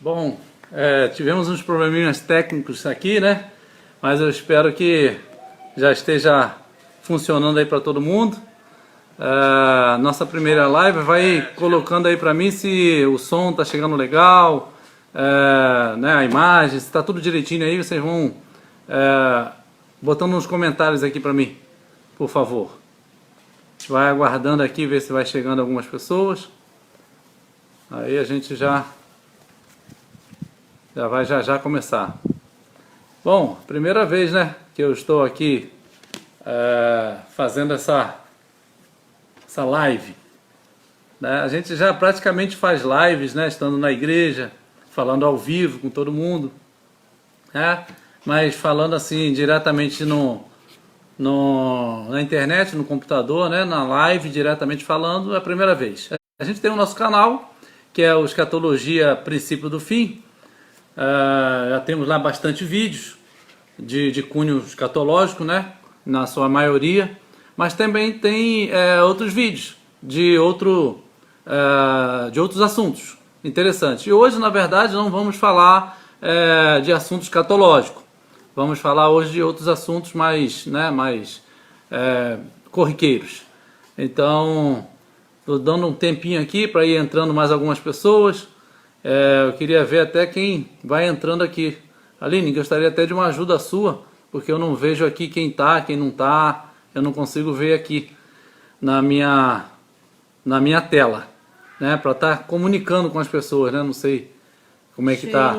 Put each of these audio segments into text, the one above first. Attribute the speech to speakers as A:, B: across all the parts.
A: Bom, tivemos uns probleminhas técnicos aqui, né? Mas eu espero que já esteja funcionando aí para todo mundo. Nossa primeira live, vai colocando aí para mim se o som tá chegando legal, né, a imagem, se tá tudo direitinho aí, vocês vão botando nos comentários aqui para mim, por favor. A gente vai aguardando aqui, ver se vai chegando algumas pessoas. Aí a gente já vai já começar. Bom, primeira vez, né, que eu estou aqui fazendo essa live, né? A gente já praticamente faz lives, né, estando na igreja, falando ao vivo com todo mundo, né? Mas falando assim diretamente na internet, no computador, né, na live diretamente falando, é a primeira vez. A gente tem o nosso canal, que é o Escatologia Princípio do Fim. Já temos lá bastante vídeos de cunho escatológico, né, na sua maioria, mas também tem outros vídeos de outros assuntos interessantes. E hoje, na verdade, não vamos falar de assuntos escatológicos. Vamos falar hoje de outros assuntos mais corriqueiros. Então, estou dando um tempinho aqui para ir entrando mais algumas pessoas. Eu queria ver até quem vai entrando aqui. Aline, gostaria até de uma ajuda sua, porque eu não vejo aqui quem tá, quem não tá. Eu não consigo ver aqui na minha tela, né, para estar comunicando com as pessoas, né? Não sei como é que tá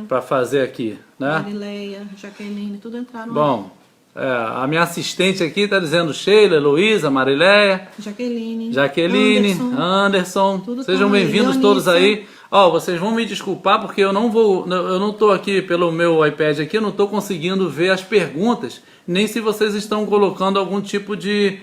A: para fazer aqui, né?
B: Marileia, Jaqueline, tudo entraram.
A: Bom, a minha assistente aqui está dizendo Sheila, Heloísa, Marileia, Jaqueline, Anderson, sejam bem-vindos todos aí. Vocês vão me desculpar porque eu não estou aqui pelo meu iPad aqui, eu não estou conseguindo ver as perguntas, nem se vocês estão colocando algum tipo de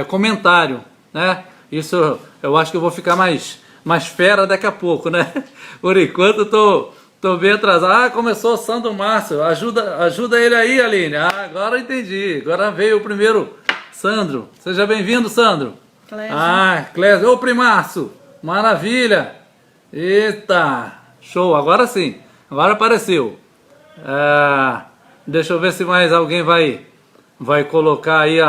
A: comentário, né? Isso eu acho que eu vou ficar mais fera daqui a pouco, né? Por enquanto eu tô bem atrasado. Pocomeçou o Sandro Márcio, ajuda ele aí, Aline. Agora eu entendi, agora veio o primeiro Sandro. Seja bem-vindo, Sandro.
B: Clésio.
A: Clésio, ô primaço, maravilha. Eita, show, agora sim, agora apareceu. Deixa eu ver se mais alguém vai colocar aí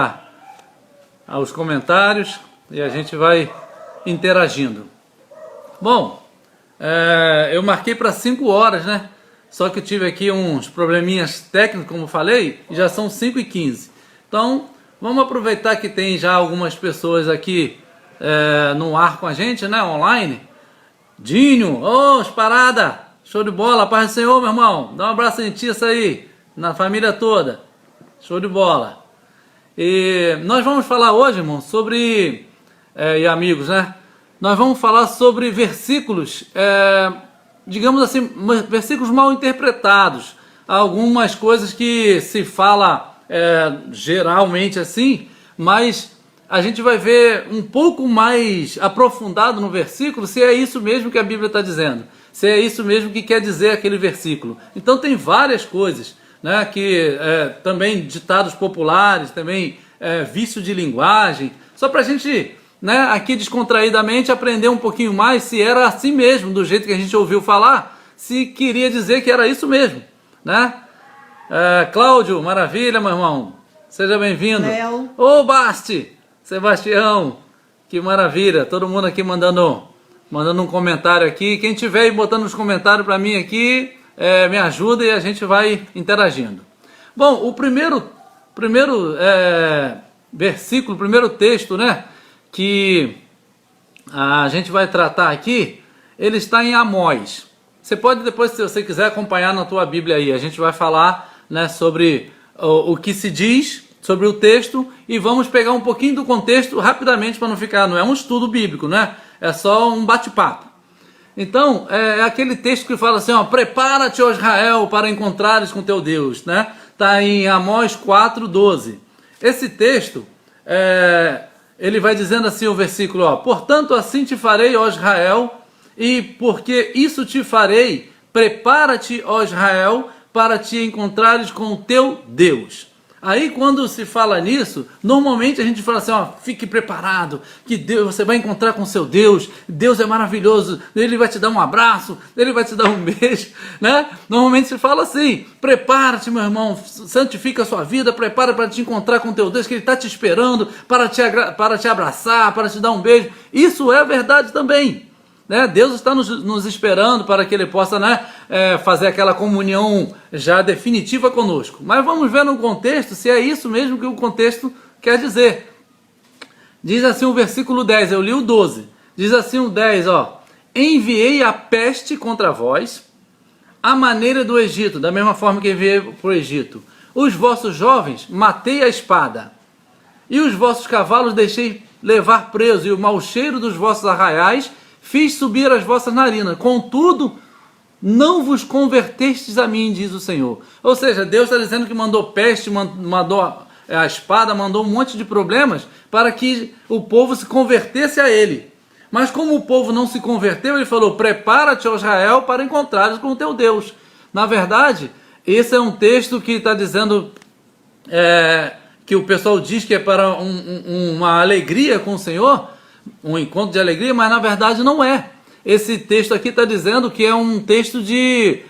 A: os comentários e a gente vai interagindo. Bom, eu marquei para 5 horas, né? Só que eu tive aqui uns probleminhas técnicos, como eu falei, e já são 5h15. Então, vamos aproveitar que tem já algumas pessoas aqui no ar com a gente, né? Online. Dinho, parada! Show de bola, paz do Senhor, meu irmão. Dá um abraço em ti, isso aí, na família toda. Show de bola. E nós vamos falar hoje, irmão, sobre, e amigos, né? Nós vamos falar sobre versículos, digamos assim, versículos mal interpretados. Algumas coisas que se fala geralmente assim, mas a gente vai ver um pouco mais aprofundado no versículo se é isso mesmo que a Bíblia está dizendo. Se é isso mesmo que quer dizer aquele versículo. Então tem várias coisas, né, que também ditados populares, também vício de linguagem, só para a gente, né, aqui descontraídamente aprender um pouquinho mais se era assim mesmo, do jeito que a gente ouviu falar, se queria dizer que era isso mesmo, né? Cláudio, maravilha, meu irmão, seja bem-vindo.
B: Léo.
A: Basti, Sebastião, que maravilha, todo mundo aqui mandando um comentário aqui, quem tiver aí botando nos comentários para mim aqui, me ajuda e a gente vai interagindo. Bom, o primeiro versículo, o primeiro texto, né, que a gente vai tratar aqui, ele está em Amós. Você pode depois, se você quiser, acompanhar na tua Bíblia aí. A gente vai falar, né, sobre o que se diz sobre o texto e vamos pegar um pouquinho do contexto rapidamente para não é um estudo bíblico, né? É só um bate-papo. Então, é aquele texto que fala assim, prepara-te, ó Israel, para encontrares com teu Deus, né? Está em Amós 4:12. Esse texto, ele vai dizendo assim o versículo, portanto assim te farei, ó Israel, e porque isso te farei, prepara-te, ó Israel, para te encontrares com o teu Deus. Aí quando se fala nisso, normalmente a gente fala assim, ó, fique preparado, que Deus, você vai encontrar com seu Deus, Deus é maravilhoso, Ele vai te dar um abraço, Ele vai te dar um beijo, né? Normalmente se fala assim, prepara-te, meu irmão, santifica a sua vida, prepara para te encontrar com teu Deus, que Ele está te esperando para te abraçar, para te dar um beijo. Isso é verdade também. Né? Deus está nos esperando para que Ele possa, né, fazer aquela comunhão já definitiva conosco. Mas vamos ver no contexto se é isso mesmo que o contexto quer dizer. Diz assim o versículo 10, eu li o 12. Diz assim o 10, ó. Enviei a peste contra vós, à maneira do Egito, da mesma forma que enviei para o Egito. Os vossos jovens matei a espada, e os vossos cavalos deixei levar presos, e o mau cheiro dos vossos arraiais fiz subir as vossas narinas, contudo, não vos convertestes a mim, diz o Senhor. Ou seja, Deus está dizendo que mandou peste, mandou a espada, mandou um monte de problemas para que o povo se convertesse a Ele. Mas como o povo não se converteu, Ele falou, prepara-te, ó Israel, para encontrares com o teu Deus. Na verdade, esse é um texto que está dizendo, que o pessoal diz que é para uma alegria com o Senhor, um encontro de alegria, mas na verdade não é. Esse texto aqui está dizendo que é um texto de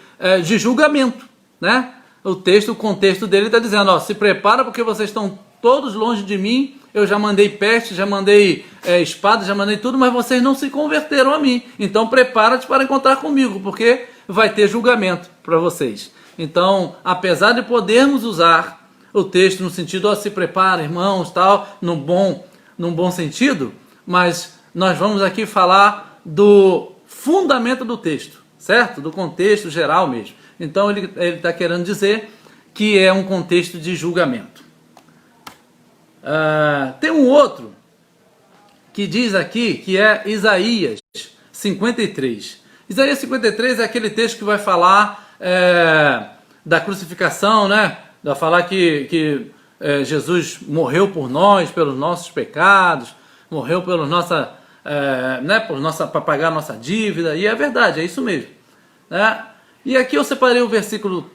A: julgamento, né? O contexto dele está dizendo, ó, se prepara porque vocês estão todos longe de mim, eu já mandei peste, já mandei espada, já mandei tudo, mas vocês não se converteram a mim. Então prepara-te para encontrar comigo, porque vai ter julgamento para vocês. Então, apesar de podermos usar o texto no sentido, ó, se prepara, irmãos, tal, num bom sentido, mas nós vamos aqui falar do fundamento do texto, certo? Do contexto geral mesmo. Então ele está querendo dizer que é um contexto de julgamento. Tem um outro que diz aqui que é Isaías 53. Isaías 53 é aquele texto que vai falar da crucificação, né? Vai falar que Jesus morreu por nós, pelos nossos pecados, morreu para pagar a nossa dívida, e é verdade, é isso mesmo, né? E aqui eu separei o versículo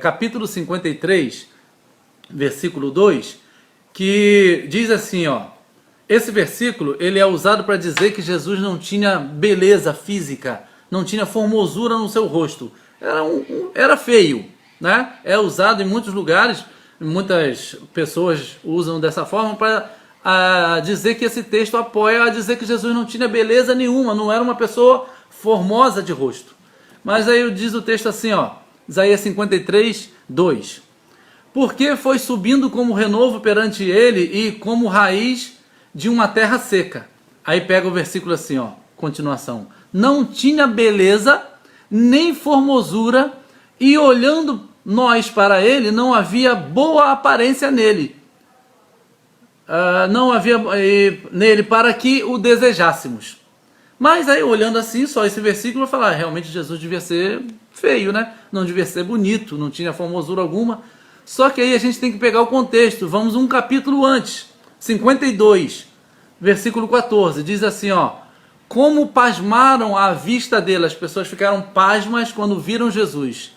A: capítulo 53, versículo 2, que diz assim, ó, esse versículo ele é usado para dizer que Jesus não tinha beleza física, não tinha formosura no seu rosto, era feio, né? É usado em muitos lugares, muitas pessoas usam dessa forma para dizer que esse texto apoia a dizer que Jesus não tinha beleza nenhuma, não era uma pessoa formosa de rosto. Mas aí diz o texto assim, ó, Isaías 53, 2. Porque foi subindo como renovo perante ele e como raiz de uma terra seca. Aí pega o versículo assim, ó, continuação. Não tinha beleza nem formosura, e olhando nós para ele, não havia boa aparência nele. Não havia nele para que o desejássemos. Mas aí, olhando assim, só esse versículo, eu falar, realmente Jesus devia ser feio, né? Não devia ser bonito, não tinha formosura alguma. Só que aí a gente tem que pegar o contexto. Vamos um capítulo antes, 52, versículo 14, diz assim, ó, como pasmaram à vista dele, as pessoas ficaram pasmas quando viram Jesus,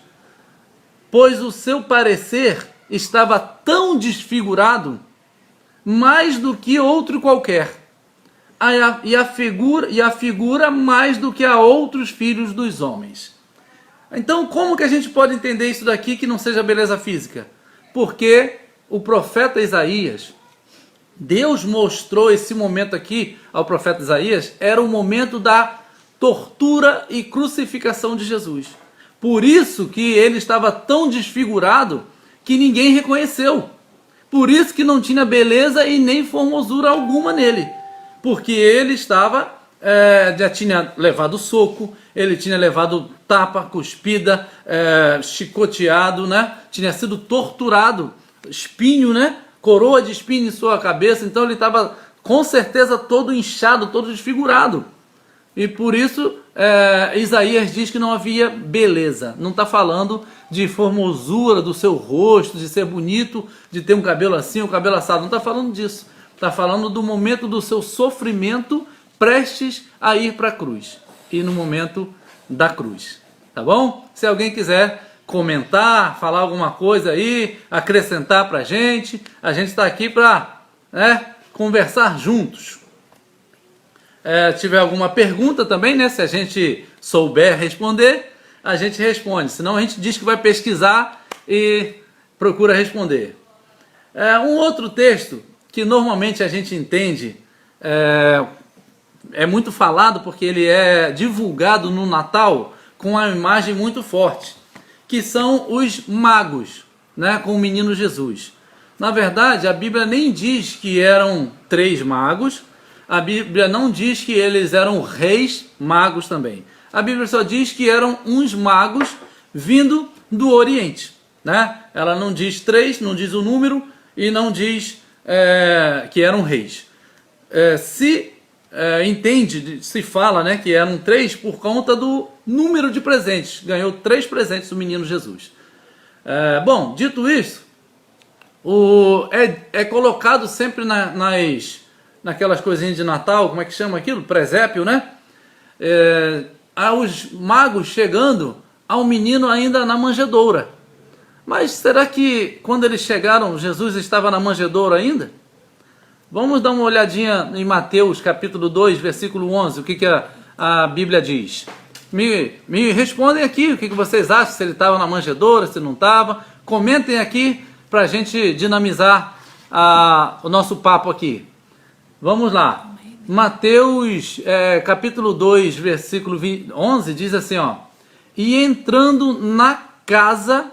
A: pois o seu parecer estava tão desfigurado, mais do que outro qualquer, e a figura mais do que a outros filhos dos homens. Então, como que a gente pode entender isso daqui que não seja beleza física? Porque o profeta Isaías, Deus mostrou esse momento aqui ao profeta Isaías, era o momento da tortura e crucificação de Jesus. Por isso que ele estava tão desfigurado que ninguém reconheceu. Por isso que não tinha beleza e nem formosura alguma nele. Porque ele estava, já tinha levado soco, ele tinha levado tapa, cuspida, chicoteado, né? Tinha sido torturado, espinho, né? Coroa de espinho em sua cabeça, então ele estava com certeza todo inchado, todo desfigurado. E por isso Isaías diz que não havia beleza. Não está falando de formosura do seu rosto, de ser bonito, de ter um cabelo assim, um cabelo assado. Não está falando disso. Está falando do momento do seu sofrimento prestes a ir para a cruz. E no momento da cruz. Tá bom? Se alguém quiser comentar, falar alguma coisa aí, acrescentar para a gente está aqui para, né, conversar juntos. Tiver alguma pergunta também, né, se a gente souber responder, a gente responde, senão a gente diz que vai pesquisar e procura responder. Um outro texto que normalmente a gente entende, é muito falado porque ele é divulgado no Natal com uma imagem muito forte, que são os magos, né, com o menino Jesus. Na verdade, a Bíblia nem diz que eram 3 magos, a Bíblia não diz que eles eram reis magos também. A Bíblia só diz que eram uns magos vindo do Oriente, né? Ela não diz 3, não diz o número e não diz que eram reis. Se fala, né, que eram 3 por conta do número de presentes. Ganhou 3 presentes o menino Jesus. Bom, dito isso, é colocado sempre naquelas coisinhas de Natal, como é que chama aquilo? Presépio, né? Os magos chegando ao menino ainda na manjedoura. Mas será que quando eles chegaram, Jesus estava na manjedoura ainda? Vamos dar uma olhadinha em Mateus capítulo 2, versículo 11, o que a Bíblia diz. Me respondem aqui o que vocês acham, se ele estava na manjedoura, se não estava. Comentem aqui para a gente dinamizar o nosso papo aqui. Vamos lá. Mateus capítulo 2, versículo 11 diz assim, ó: e entrando na casa,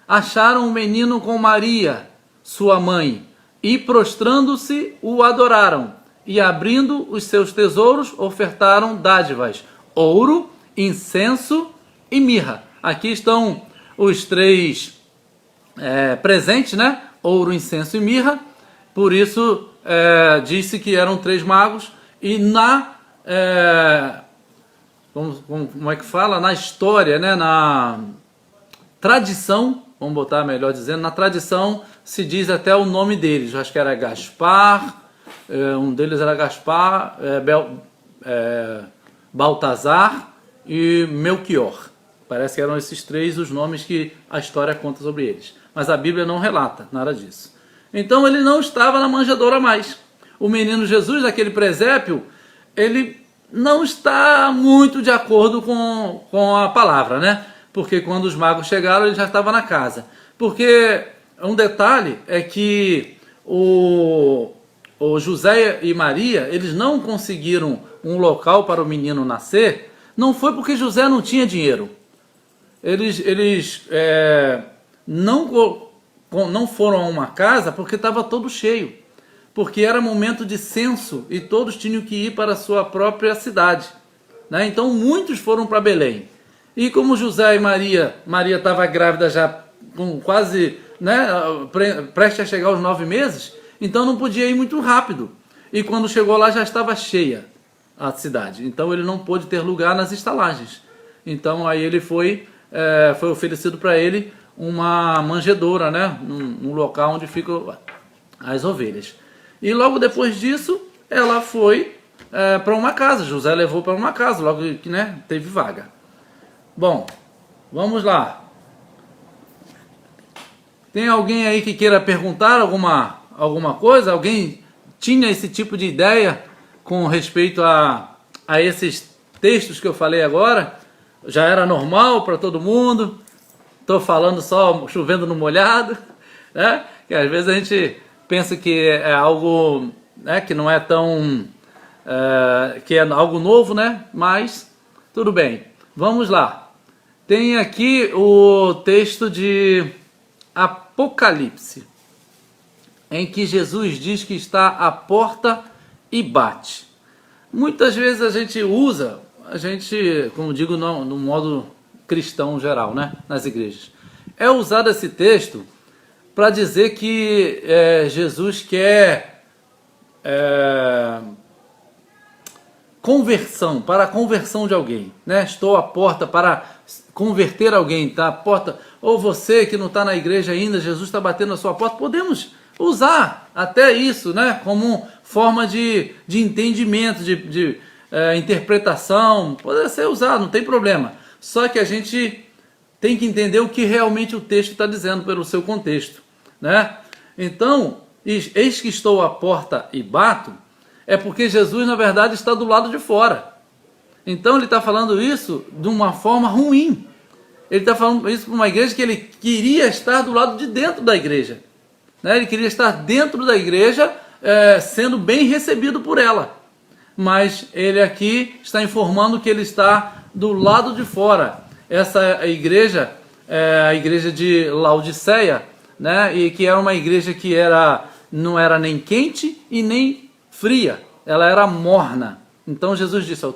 A: acharam o menino com Maria, sua mãe, e prostrando-se o adoraram, e abrindo os seus tesouros ofertaram dádivas, ouro, incenso e mirra. Aqui estão os 3 presentes, né? Ouro, incenso e mirra. Por isso disse que eram 3 magos. E como é que fala? Na história, né? Na tradição, vamos botar melhor dizendo, na tradição se diz até o nome deles. Eu acho que era Gaspar, um deles era Gaspar, Baltazar e Melchior. Parece que eram esses 3 os nomes que a história conta sobre eles. Mas a Bíblia não relata nada disso. Então ele não estava na manjedoura mais. O menino Jesus, aquele presépio, ele não está muito de acordo com a palavra, né? Porque quando os magos chegaram, ele já estava na casa. Porque um detalhe é que o José e Maria, eles não conseguiram um local para o menino nascer, não foi porque José não tinha dinheiro. Eles não foram a uma casa porque estava todo cheio. Porque era momento de censo e todos tinham que ir para a sua própria cidade, né? Então muitos foram para Belém. E como José e Maria estava grávida já com quase, né, prestes a chegar aos 9 meses, então não podia ir muito rápido. E quando chegou lá já estava cheia a cidade. Então ele não pôde ter lugar nas estalagens. Então aí ele foi oferecido para ele uma manjedoura, né, num local onde ficam as ovelhas. E logo depois disso, ela foi para uma casa. José levou para uma casa, logo que, né, teve vaga. Bom, vamos lá. Tem alguém aí que queira perguntar alguma coisa? Alguém tinha esse tipo de ideia com respeito a esses textos que eu falei agora? Já era normal para todo mundo? Estou falando só chovendo no molhado, né? Que às vezes a gente pensa que é algo, né, que não é tão... que é algo novo, né? Mas tudo bem. Vamos lá. Tem aqui o texto de Apocalipse, em que Jesus diz que está à porta e bate. Muitas vezes a gente usa, como digo, no modo cristão geral, né, nas igrejas, é usado esse texto para dizer que Jesus quer conversão, para a conversão de alguém, né? Estou à porta para converter alguém, tá? A porta, ou você que não está na igreja ainda, Jesus está batendo na sua porta. Podemos usar até isso, né, como forma de entendimento, de interpretação, pode ser usado, não tem problema. Só que a gente tem que entender o que realmente o texto está dizendo pelo seu contexto, né? Então, eis que estou à porta e bato, é porque Jesus, na verdade, está do lado de fora. Então, ele está falando isso de uma forma ruim. Ele está falando isso para uma igreja que ele queria estar do lado de dentro da igreja, né? Ele queria estar dentro da igreja, sendo bem recebido por ela. Mas ele aqui está informando que ele está do lado de fora. Essa igreja é a igreja de Laodiceia, né? E que era uma igreja que não era nem quente e nem fria, ela era morna. Então Jesus disse,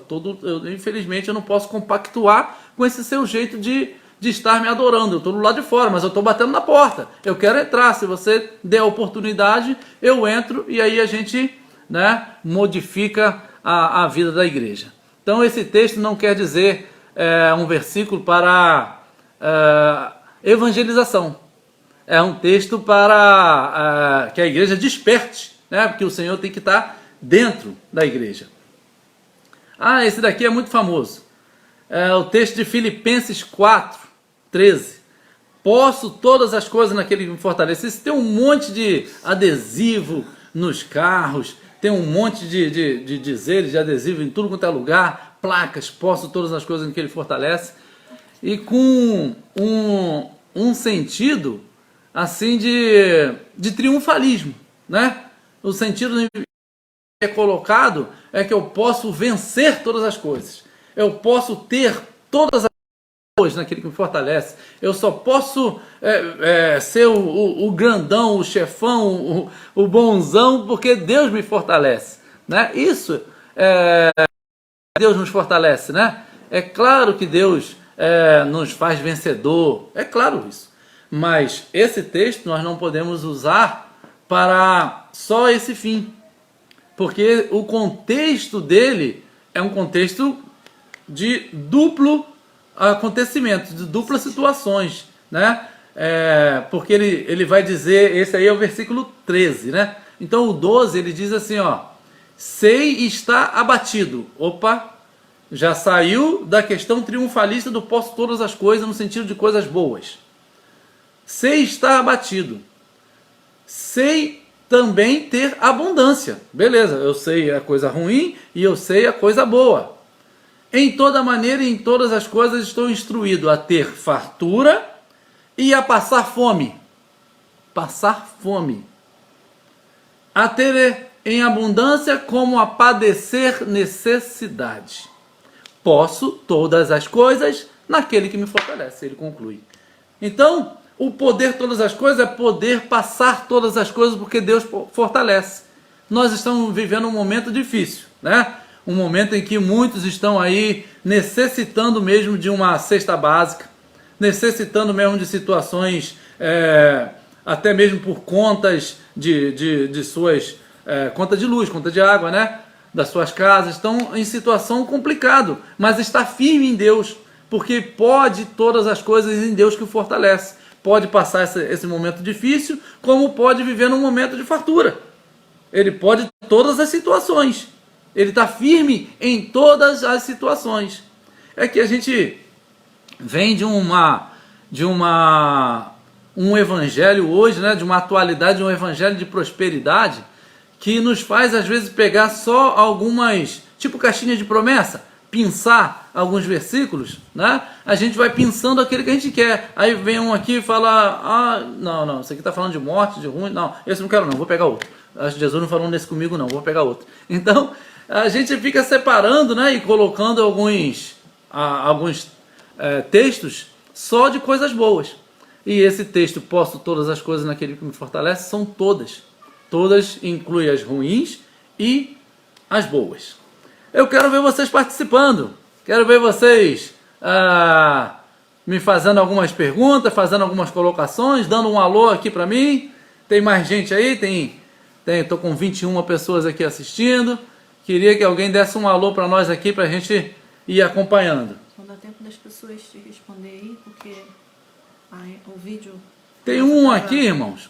A: infelizmente eu não posso compactuar com esse seu jeito de estar me adorando. Eu estou do lado de fora, mas eu estou batendo na porta. Eu quero entrar. Se você der a oportunidade, eu entro e aí a gente, né, modifica a vida da igreja. Então esse texto não quer dizer um versículo para evangelização. É um texto para que a igreja desperte, né, porque o Senhor tem que estar dentro da igreja. Esse daqui é muito famoso. É o texto de Filipenses 4:13. Posso todas as coisas naquele que me fortalece. Isso tem um monte de adesivo nos carros, tem um monte de dizeres de adesivo em tudo quanto é lugar, placas, posso todas as coisas naquele que fortalece. E com um sentido assim de triunfalismo, né? O sentido é colocado é que eu posso vencer todas as coisas. Eu posso ter todas as coisas naquele que me fortalece. Eu só posso ser o grandão, o chefão, o bonzão, porque Deus me fortalece, né? Isso Deus nos fortalece, né? É claro que Deus nos faz vencedor, é claro isso. Mas esse texto nós não podemos usar para só esse fim. Porque o contexto dele é um contexto de duplo acontecimento, de duplas situações, né? Porque ele vai dizer, esse aí é o versículo 13, né? Então o 12 ele diz assim, ó, sei está abatido. Opa, já saiu da questão triunfalista do posso todas as coisas no sentido de coisas boas. Sei está abatido. Sei também ter abundância. Beleza, eu sei a coisa ruim e eu sei a coisa boa. Em toda maneira e em todas as coisas estou instruído a ter fartura e a passar fome. Passar fome. A ter em abundância como a padecer necessidade. Posso todas as coisas naquele que me fortalece. Ele conclui. Então, o poder todas as coisas é poder passar todas as coisas porque Deus fortalece. Nós estamos vivendo um momento difícil, né? Um momento em que muitos estão aí necessitando mesmo de uma cesta básica, necessitando mesmo de situações, até mesmo por contas de suas, conta de luz, conta de água, né? Das suas casas, estão em situação complicada, mas está firme em Deus, porque pode todas as coisas em Deus que o fortalece. Pode passar esse momento difícil, como pode viver num momento de fartura. Ele pode todas as situações. Ele está firme em todas as situações. É que a gente vem de um evangelho hoje, né, de uma atualidade, de um evangelho de prosperidade, que nos faz às vezes pegar só algumas, tipo caixinha de promessa, pinçar alguns versículos, né? A gente vai pinçando aquele que a gente quer. Aí vem um aqui e fala, não, isso aqui está falando de morte, de ruim, não, esse não quero não, vou pegar outro. Acho que Jesus não falou nesse comigo não, vou pegar outro. Então, a gente fica separando, né, e colocando alguns textos só de coisas boas. E esse texto, posso todas as coisas naquele que me fortalece, são todas. Todas incluem as ruins e as boas. Eu quero ver vocês participando, quero ver vocês me fazendo algumas perguntas, fazendo algumas colocações, dando um alô aqui para mim. Tem mais gente aí? Estou com 21 pessoas aqui assistindo. Queria que alguém desse um alô para nós aqui, para a gente ir acompanhando.
B: Não dá tempo das pessoas te responder aí, porque o vídeo...
A: Tem um aqui, irmãos,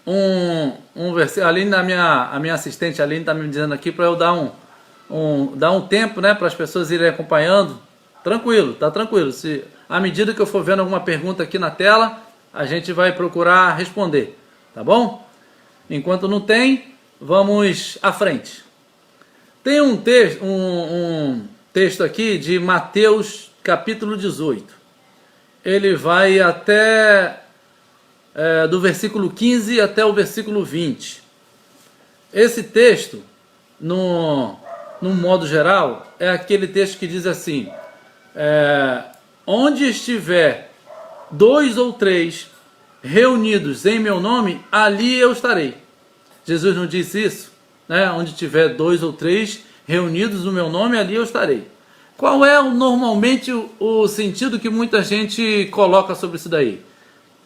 A: um versículo, a minha assistente Aline está me dizendo aqui para eu dar um tempo, né, para as pessoas irem acompanhando. Tranquilo, tá tranquilo. Se à medida que eu for vendo alguma pergunta aqui na tela, a gente vai procurar responder, tá bom? Enquanto não tem, vamos à frente. Tem um texto aqui de Mateus capítulo 18. Ele vai até do versículo 15 até o versículo 20. Esse texto, no modo geral, é aquele texto que diz assim: onde estiver 2 ou 3 reunidos em meu nome, ali eu estarei. Jesus não disse isso? Né? Onde tiver 2 ou 3 reunidos no meu nome, ali eu estarei. Qual é normalmente o sentido que muita gente coloca sobre isso daí?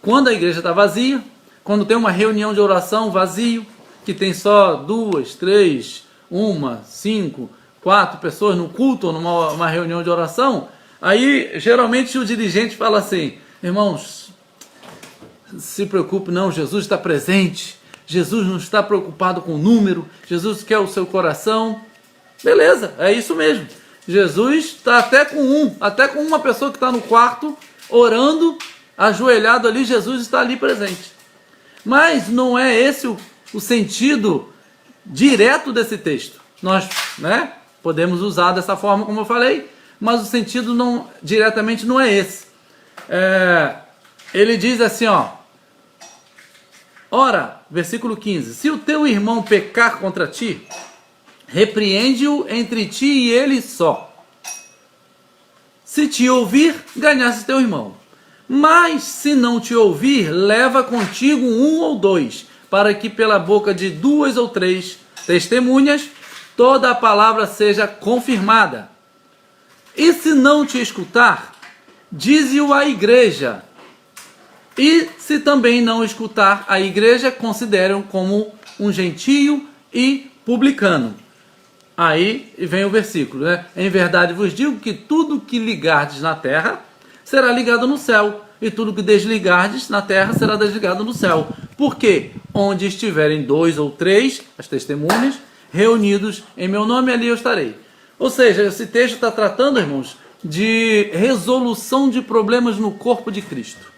A: Quando a igreja está vazia, quando tem uma reunião de oração vazio, que tem só 2, 3, 1, 5, 4 pessoas no culto ou numa reunião de oração, aí geralmente o dirigente fala assim: irmãos, se preocupe não, Jesus está presente, Jesus não está preocupado com o número, Jesus quer o seu coração. Beleza, é isso mesmo. Jesus está até com uma pessoa que está no quarto, orando, ajoelhado ali, Jesus está ali presente. Mas não é esse o sentido direto desse texto. Nós, podemos usar dessa forma como eu falei, mas o sentido diretamente não é esse. Ele diz assim, ora, versículo 15, se o teu irmão pecar contra ti, repreende-o entre ti e ele só. Se te ouvir, ganhaste teu irmão. Mas se não te ouvir, leva contigo 1 ou 2, para que pela boca de 2 ou 3 testemunhas, toda a palavra seja confirmada. E se não te escutar, dize-o à igreja. E se também não escutar a igreja, considere-o como um gentio e publicano. Aí vem o versículo, Em verdade vos digo que tudo que ligardes na terra será ligado no céu, e tudo que desligardes na terra será desligado no céu. Porque onde estiverem 2 ou 3, as testemunhas, reunidos em meu nome, ali eu estarei. Ou seja, esse texto está tratando, irmãos, de resolução de problemas no corpo de Cristo.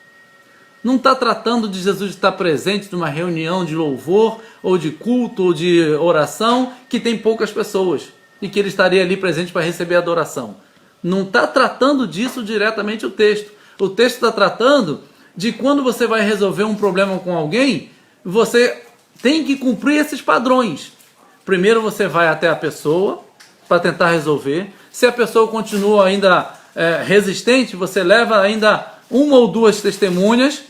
A: Não está tratando de Jesus estar presente numa reunião de louvor, ou de culto, ou de oração, que tem poucas pessoas, e que ele estaria ali presente para receber a adoração. Não está tratando disso diretamente o texto. O texto está tratando de quando você vai resolver um problema com alguém, você tem que cumprir esses padrões. Primeiro você vai até a pessoa para tentar resolver. Se a pessoa continua ainda resistente, você leva ainda 1 ou 2 testemunhas.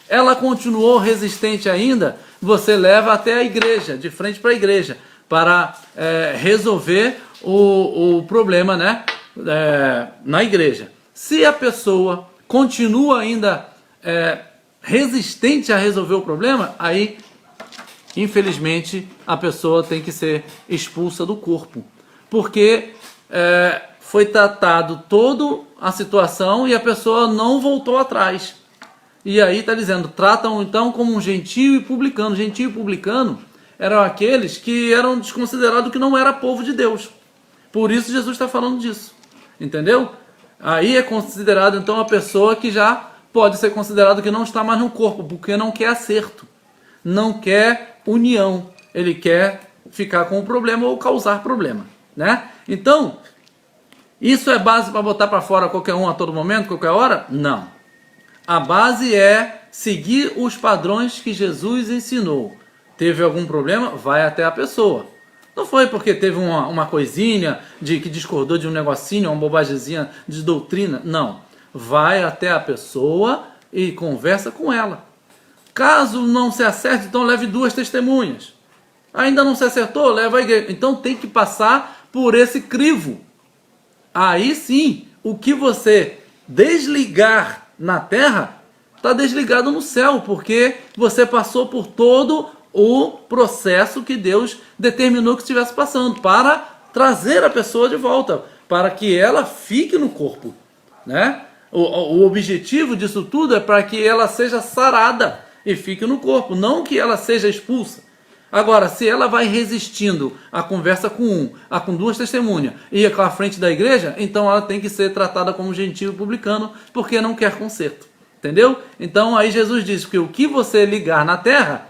A: Ela continuou resistente ainda, você leva até a igreja, de frente para a igreja, para resolver o problema, na igreja. Se a pessoa continua ainda resistente a resolver o problema, aí, infelizmente, a pessoa tem que ser expulsa do corpo. Porque foi tratado toda a situação e a pessoa não voltou atrás. E aí está dizendo, tratam então como um gentio e publicano. Gentio e publicano eram aqueles que eram desconsiderados, que não era povo de Deus. Por isso Jesus está falando disso. Entendeu? Aí é considerado então a pessoa que já pode ser considerado que não está mais no corpo, porque não quer acerto, não quer união. Ele quer ficar com o problema ou causar problema, Então, isso é base para botar para fora qualquer um a todo momento, qualquer hora? Não. A base é seguir os padrões que Jesus ensinou. Teve algum problema? Vai até a pessoa. Não foi porque teve uma coisinha que discordou de um negocinho, uma bobagemzinha de doutrina. Não. Vai até a pessoa e conversa com ela. Caso não se acerte, então leve 2 testemunhas. Ainda não se acertou? Leva a igreja. Então tem que passar por esse crivo. Aí sim, o que você desligar na terra, está desligado no céu, porque você passou por todo o processo que Deus determinou que estivesse passando, para trazer a pessoa de volta, para que ela fique no corpo, O objetivo disso tudo é para que ela seja sarada e fique no corpo, não que ela seja expulsa. Agora, se ela vai resistindo à conversa com um, a com duas testemunhas e com a frente da igreja, então ela tem que ser tratada como gentio e publicano, porque não quer conserto. Entendeu? Então aí Jesus diz que o que você ligar na terra,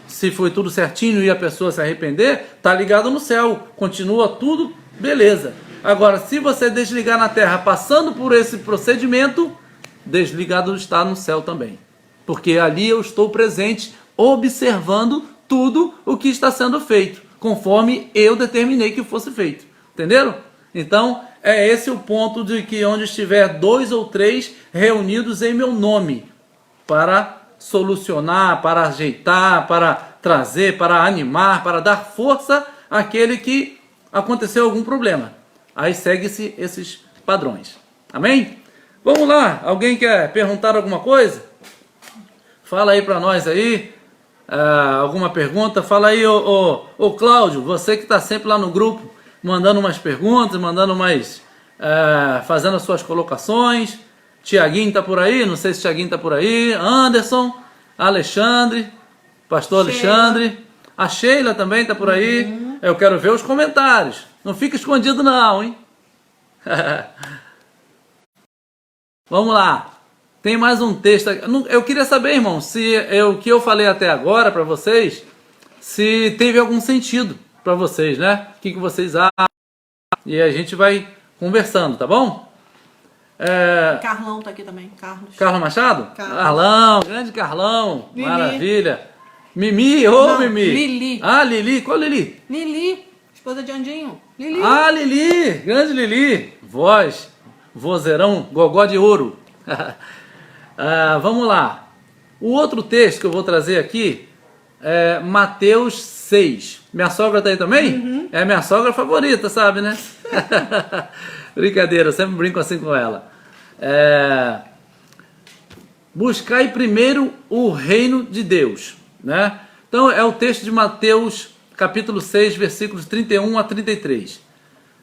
A: se foi tudo certinho e a pessoa se arrepender, está ligado no céu, continua tudo, beleza. Agora, se você desligar na terra passando por esse procedimento, desligado está no céu também. Porque ali eu estou presente, observando tudo o que está sendo feito, conforme eu determinei que fosse feito. Entenderam? Então, é esse o ponto de que onde estiver 2 ou 3 reunidos em meu nome, para solucionar, para ajeitar, para trazer, para animar, para dar força àquele que aconteceu algum problema. Aí segue-se esses padrões. Amém? Vamos lá, alguém quer perguntar alguma coisa? Fala aí para nós aí, alguma pergunta? Fala aí, ô Cláudio, você que está sempre lá no grupo, mandando umas perguntas, mandando umas, fazendo as suas colocações. Tiaguinho está por aí, não sei se Tiaguinho está por aí. Anderson, Alexandre, pastor Sheila. Alexandre, a Sheila também está por aí. Eu quero ver os comentários, não fica escondido não, hein? Vamos lá, tem mais um texto. Eu queria saber, irmão, se o que eu falei até agora para vocês, se teve algum sentido para vocês, né? O que vocês acham? E a gente vai conversando, tá bom?
B: Carlão tá aqui também, Carlos.
A: Carlos Machado? Carlão, grande Carlão, Lili. Maravilha. Mimi, Mimi.
B: Lili.
A: Ah, Lili, qual Lili?
B: Lili, esposa de Andinho. Lili.
A: Ah, Lili, grande Lili. Vozeirão, gogó de ouro. Vamos lá. O outro texto que eu vou trazer aqui é Mateus 6. Minha sogra tá aí também? É a minha sogra favorita, sabe, né? Brincadeira, eu sempre brinco assim com ela. Buscai primeiro o reino de Deus, né? Então é o texto de Mateus capítulo 6, versículos 31 a 33.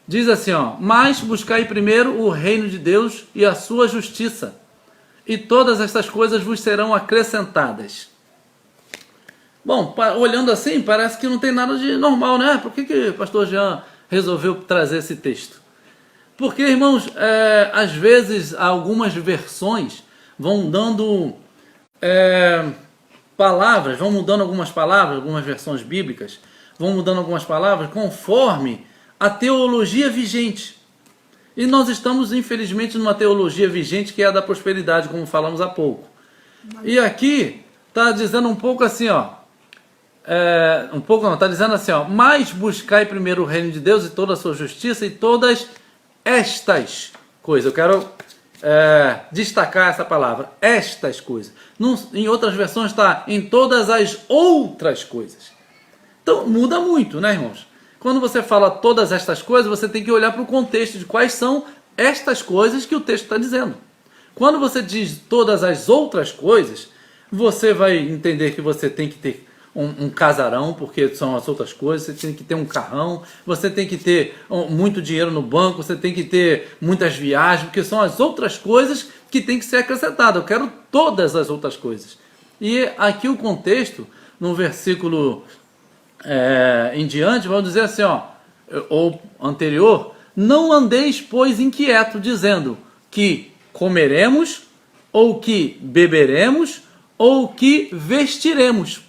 A: Diz assim, ó: mas buscai primeiro o reino de Deus e a sua justiça, e todas estas coisas vos serão acrescentadas. Bom, olhando assim, parece que não tem nada de normal, né? Por que o pastor Jean resolveu trazer esse texto? Porque, irmãos, às vezes algumas versões vão dando palavras, vão mudando algumas palavras, algumas versões bíblicas, vão mudando algumas palavras conforme a teologia vigente. E nós estamos, infelizmente, numa teologia vigente que é a da prosperidade, como falamos há pouco. E aqui está dizendo um pouco assim, ó. Está dizendo assim, ó: mas buscai primeiro o reino de Deus e toda a sua justiça e todas estas coisas. Eu quero destacar essa palavra, estas coisas. Em outras versões está em todas as outras coisas. Então muda muito, né, irmãos? Quando você fala todas estas coisas, você tem que olhar para o contexto de quais são estas coisas que o texto está dizendo. Quando você diz todas as outras coisas, você vai entender que você tem que ter um casarão, porque são as outras coisas, você tem que ter um carrão, você tem que ter muito dinheiro no banco, você tem que ter muitas viagens, porque são as outras coisas que tem que ser acrescentadas. Eu quero todas as outras coisas. E aqui o contexto, no versículo em diante, vamos dizer assim, ó, ou anterior: não andeis, pois, inquieto, dizendo que comeremos, ou que beberemos, ou que vestiremos.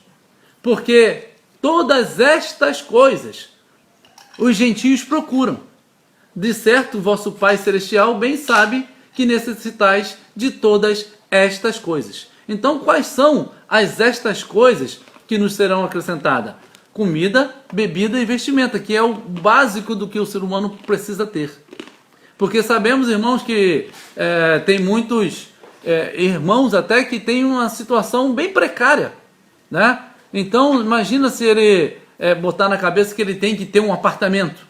A: Porque todas estas coisas os gentios procuram. De certo, vosso Pai Celestial bem sabe que necessitais de todas estas coisas. Então, quais são estas coisas que nos serão acrescentadas? Comida, bebida e vestimenta, que é o básico do que o ser humano precisa ter. Porque sabemos, irmãos, que tem muitos irmãos até que têm uma situação bem precária, né? Então, imagina se ele botar na cabeça que ele tem que ter um apartamento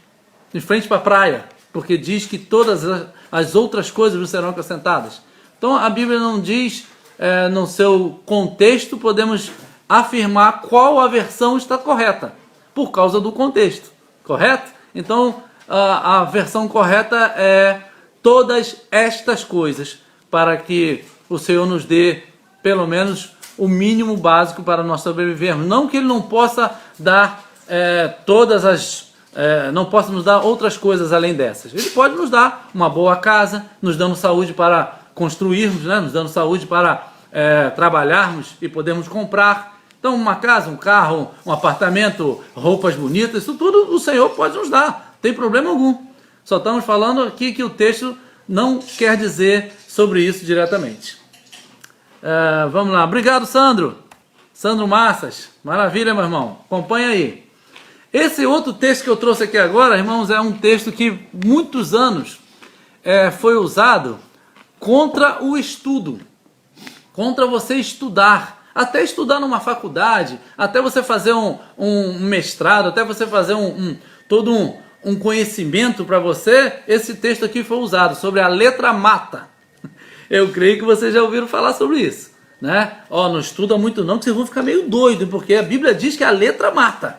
A: de frente para a praia, porque diz que todas as outras coisas nos serão acrescentadas. Então, a Bíblia não diz, no seu contexto, podemos afirmar qual a versão está correta, por causa do contexto, correto? Então, a versão correta é todas estas coisas, para que o Senhor nos dê, pelo menos, o mínimo básico para nós sobrevivermos. Não que Ele não possa dar não possa nos dar outras coisas além dessas. Ele pode nos dar uma boa casa, nos dando saúde para construirmos, né? Nos dando saúde para trabalharmos e podermos comprar. Então, uma casa, um carro, um apartamento, roupas bonitas, isso tudo o Senhor pode nos dar, não tem problema algum. Só estamos falando aqui que o texto não quer dizer sobre isso diretamente. Vamos lá, obrigado, Sandro. Sandro Massas, maravilha, meu irmão, acompanha aí. Esse outro texto que eu trouxe aqui agora, irmãos, é um texto que muitos anos foi usado contra o estudo, contra você estudar, até estudar numa faculdade, até você fazer um mestrado, até você fazer todo um conhecimento para você. Esse texto aqui foi usado sobre a letra mata. Eu creio que vocês já ouviram falar sobre isso, né? Não estuda muito não, que vocês vão ficar meio doido, porque a Bíblia diz que a letra mata.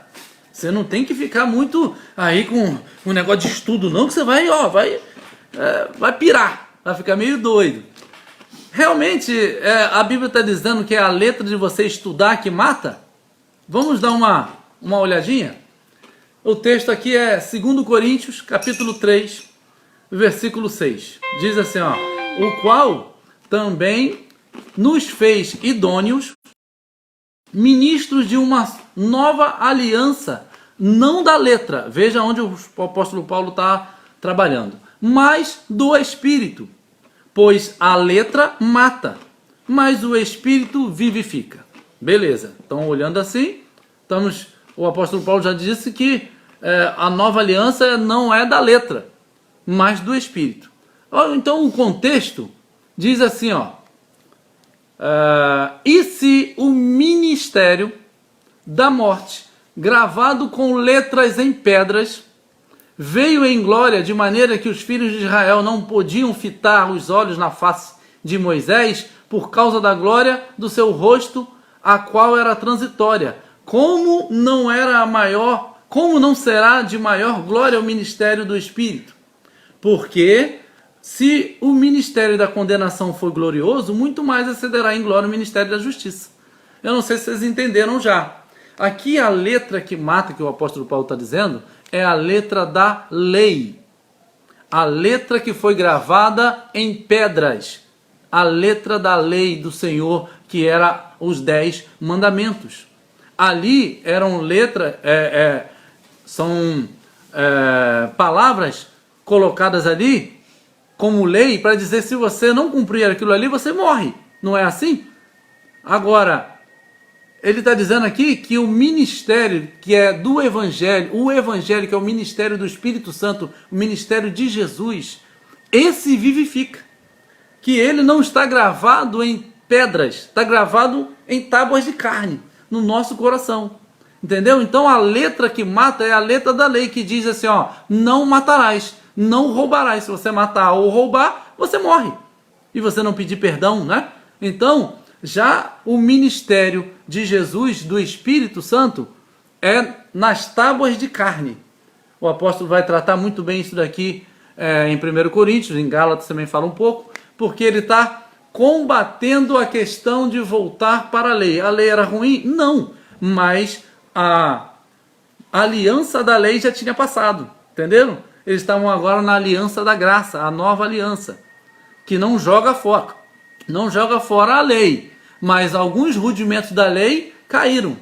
A: Você não tem que ficar muito aí com um negócio de estudo não, que você vai pirar, vai ficar meio doido. Realmente, a Bíblia está dizendo que é a letra de você estudar que mata? Vamos dar uma olhadinha? O texto aqui é 2 Coríntios, capítulo 3, versículo 6. Diz assim, o qual também nos fez idôneos, ministros de uma nova aliança, não da letra, veja onde o apóstolo Paulo está trabalhando, mas do Espírito, pois a letra mata, mas o Espírito vivifica. Beleza, então olhando assim, o apóstolo Paulo já disse que a nova aliança não é da letra, mas do Espírito. Então o contexto diz assim, e se o ministério da morte, gravado com letras em pedras, veio em glória de maneira que os filhos de Israel não podiam fitar os olhos na face de Moisés por causa da glória do seu rosto, a qual era transitória, como não será de maior glória o ministério do Espírito? Porque se o ministério da condenação for glorioso, muito mais excederá em glória o ministério da justiça. Eu não sei se vocês entenderam já. Aqui a letra que mata, que o apóstolo Paulo está dizendo, é a letra da lei. A letra que foi gravada em pedras. A letra da lei do Senhor, que era os 10 mandamentos. Ali eram letras, são palavras colocadas ali como lei para dizer, se você não cumprir aquilo ali, você morre. Não é assim? Agora, ele está dizendo aqui que o ministério que é do Evangelho, o Evangelho que é o ministério do Espírito Santo, o ministério de Jesus, esse vivifica. Que ele não está gravado em pedras, está gravado em tábuas de carne, no nosso coração. Entendeu? Então a letra que mata é a letra da lei, que diz assim, não matarás, não roubarás. Se você matar ou roubar, você morre. E você não pedir perdão, né? Então, já o ministério de Jesus, do Espírito Santo, é nas tábuas de carne. O apóstolo vai tratar muito bem isso daqui em 1 Coríntios, em Gálatas também fala um pouco, porque ele está combatendo a questão de voltar para a lei. A lei era ruim? Não, mas a aliança da lei já tinha passado, entenderam? Eles estavam agora na aliança da graça, a nova aliança, que não joga fora a lei, mas alguns rudimentos da lei caíram,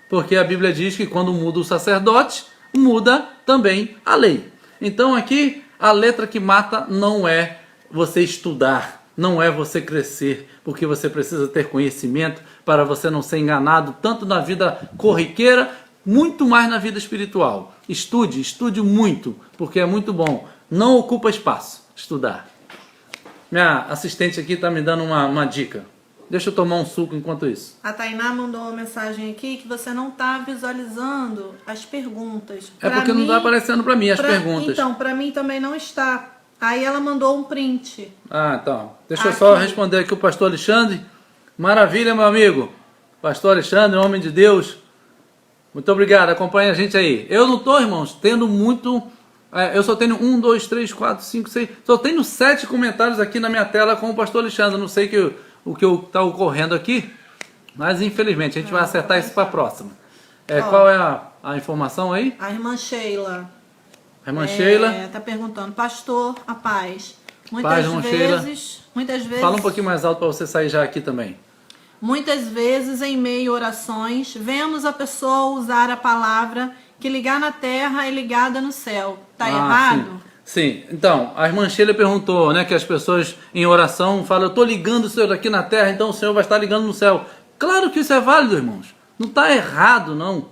A: porque a Bíblia diz que quando muda o sacerdote, muda também a lei. Então aqui a letra que mata não é você estudar, não é você crescer, porque você precisa ter conhecimento para você não ser enganado tanto na vida corriqueira, muito mais na vida espiritual. Estude muito, porque é muito bom. Não ocupa espaço, estudar. Minha assistente aqui está me dando uma dica. Deixa eu tomar um suco enquanto isso.
B: A Tainá mandou uma mensagem aqui que você não está visualizando as perguntas.
A: É porque não está aparecendo para mim as perguntas.
B: Então, para mim também não está. Aí ela mandou um print.
A: Então. Deixa eu só responder aqui o pastor Alexandre. Maravilha, meu amigo. Pastor Alexandre, homem de Deus. Muito obrigado, acompanha a gente aí. Eu não estou, irmãos, tendo muito... eu só tenho 1, 2, 3, 4, 5, 6... Só tenho 7 comentários aqui na minha tela com o pastor Alexandre. Não sei o que está ocorrendo aqui, mas infelizmente a gente vai acertar isso para a próxima. Qual é a informação aí?
B: A irmã Sheila.
A: A irmã Sheila.
B: Tá perguntando, pastor, a paz.
A: Paz, irmã Sheila.
B: Muitas vezes.
A: Fala um pouquinho mais alto para você sair já aqui também.
B: Muitas vezes, em meio a orações, vemos a pessoa usar a palavra que ligar na terra é ligada no céu. Tá errado?
A: Sim. Então, a irmã Sheila perguntou, né, que as pessoas em oração falam, eu estou ligando o Senhor aqui na terra, então o Senhor vai estar ligando no céu. Claro que isso é válido, irmãos. Não está errado, não.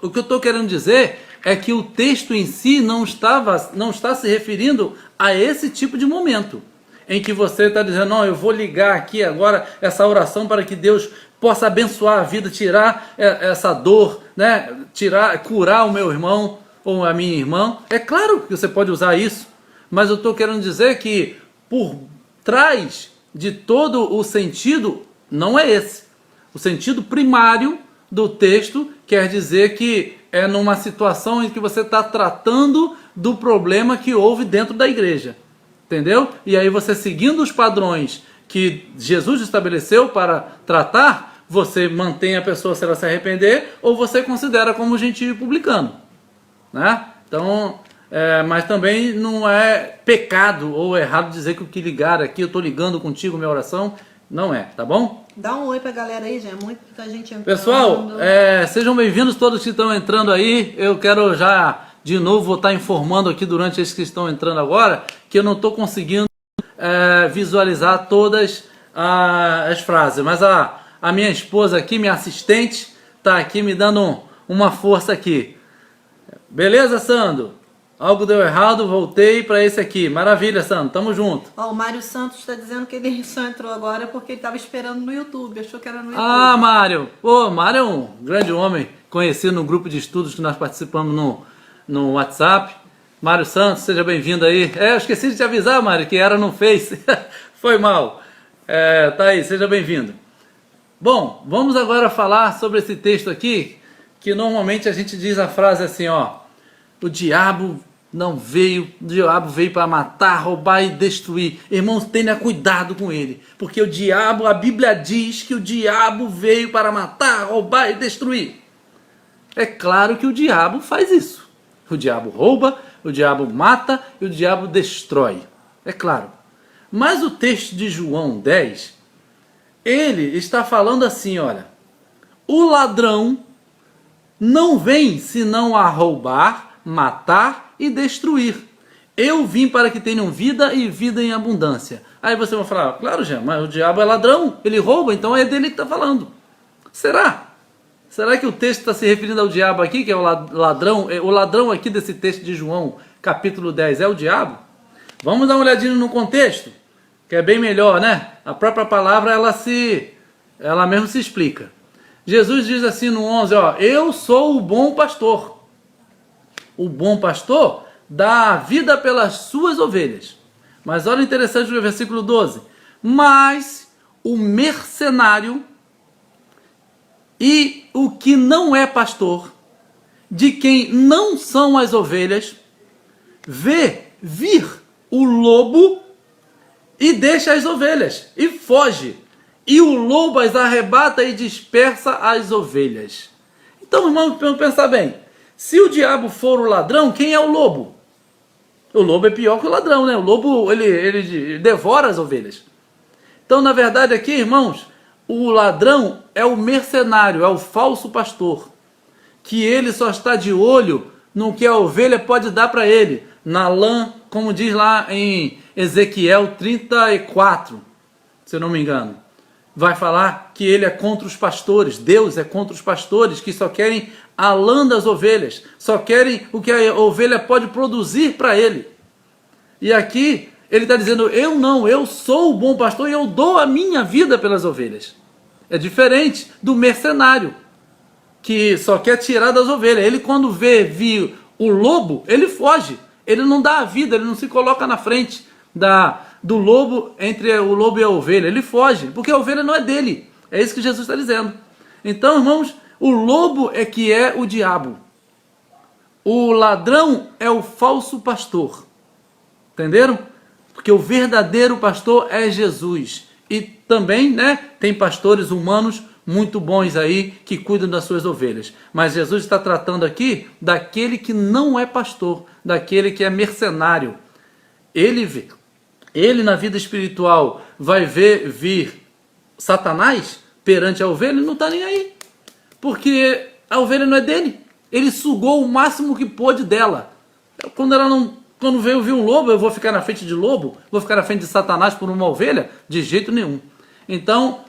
A: O que eu estou querendo dizer é que o texto em si não está se referindo a esse tipo de momento, em que você está dizendo, não, eu vou ligar aqui agora essa oração para que Deus possa abençoar a vida, tirar essa dor, né? Curar o meu irmão ou a minha irmã. É claro que você pode usar isso, mas eu estou querendo dizer que por trás de todo o sentido não é esse. O sentido primário do texto quer dizer que é numa situação em que você está tratando do problema que houve dentro da igreja. Entendeu? E aí você, seguindo os padrões que Jesus estabeleceu para tratar, você mantém a pessoa se ela se arrepender, ou você considera como gentio e publicano, né? Então, mas também não é pecado ou errado dizer que o que ligar aqui, eu estou ligando contigo minha oração, não é, tá bom?
B: Dá um oi pra galera aí, já é muita gente entrando.
A: Pessoal, sejam bem-vindos todos que estão entrando aí. Eu quero já de novo vou estar informando aqui durante esses que estão entrando agora, que eu não estou conseguindo visualizar todas as frases, mas a minha esposa aqui, minha assistente, está aqui me dando uma força aqui. Beleza, Sandro? Algo deu errado, voltei para esse aqui. Maravilha, Sandro, tamo junto.
B: O Mário Santos está dizendo que ele só entrou agora porque ele estava esperando no YouTube, achou que era no YouTube.
A: Ah, Mário! Pô, Mário é um grande homem, conhecido no grupo de estudos que nós participamos no WhatsApp. Mário Santos, seja bem-vindo aí. Eu esqueci de te avisar, Mário, que era no Face. Foi mal. Tá aí, seja bem-vindo. Bom, vamos agora falar sobre esse texto aqui, que normalmente a gente diz a frase assim, ó. O diabo veio para matar, roubar e destruir. Irmãos, tenha cuidado com ele, porque o diabo, a Bíblia diz que o diabo veio para matar, roubar e destruir. É claro que o diabo faz isso. O diabo rouba, o diabo mata e o diabo destrói. É claro. Mas o texto de João 10, ele está falando assim, olha. O ladrão não vem senão a roubar, matar e destruir. Eu vim para que tenham vida e vida em abundância. Aí você vai falar, claro, Jean, mas o diabo é ladrão, ele rouba, então é dele que está falando. Será? Será que o texto está se referindo ao diabo aqui, que é o ladrão? O ladrão aqui desse texto de João, capítulo 10, é o diabo? Vamos dar uma olhadinha no contexto, que é bem melhor, né? A própria palavra, ela mesmo se explica. Jesus diz assim no 11, ó, eu sou o bom pastor. O bom pastor dá a vida pelas suas ovelhas. Mas olha interessante no versículo 12. Mas o mercenário e o que não é pastor, de quem não são as ovelhas, vê vir o lobo e deixa as ovelhas e foge. E o lobo as arrebata e dispersa as ovelhas. Então, irmãos, vamos pensar bem. Se o diabo for o ladrão, quem é o lobo? O lobo é pior que o ladrão, né? O lobo, ele devora as ovelhas. Então, na verdade, aqui, irmãos, o ladrão é o mercenário, é o falso pastor, que ele só está de olho no que a ovelha pode dar para ele, na lã, como diz lá em Ezequiel 34, se eu não me engano. Vai falar que ele é contra os pastores, Deus é contra os pastores que só querem a lã das ovelhas, só querem o que a ovelha pode produzir para ele. E aqui ele está dizendo, eu sou o bom pastor e eu dou a minha vida pelas ovelhas. É diferente do mercenário, que só quer tirar das ovelhas. Ele, quando vê o lobo, ele foge. Ele não dá a vida, ele não se coloca na frente do lobo, entre o lobo e a ovelha. Ele foge, porque a ovelha não é dele. É isso que Jesus está dizendo. Então, irmãos, o lobo é que é o diabo. O ladrão é o falso pastor. Entenderam? Porque o verdadeiro pastor é Jesus. e também, né, tem pastores humanos muito bons aí que cuidam das suas ovelhas. Mas Jesus está tratando aqui daquele que não é pastor, daquele que é mercenário. Ele na vida espiritual vai ver vir Satanás perante a ovelha, ele não está nem aí. Porque a ovelha não é dele. Ele sugou o máximo que pôde dela. Quando veio vir um lobo, eu vou ficar na frente de lobo? Vou ficar na frente de Satanás por uma ovelha? De jeito nenhum. Então,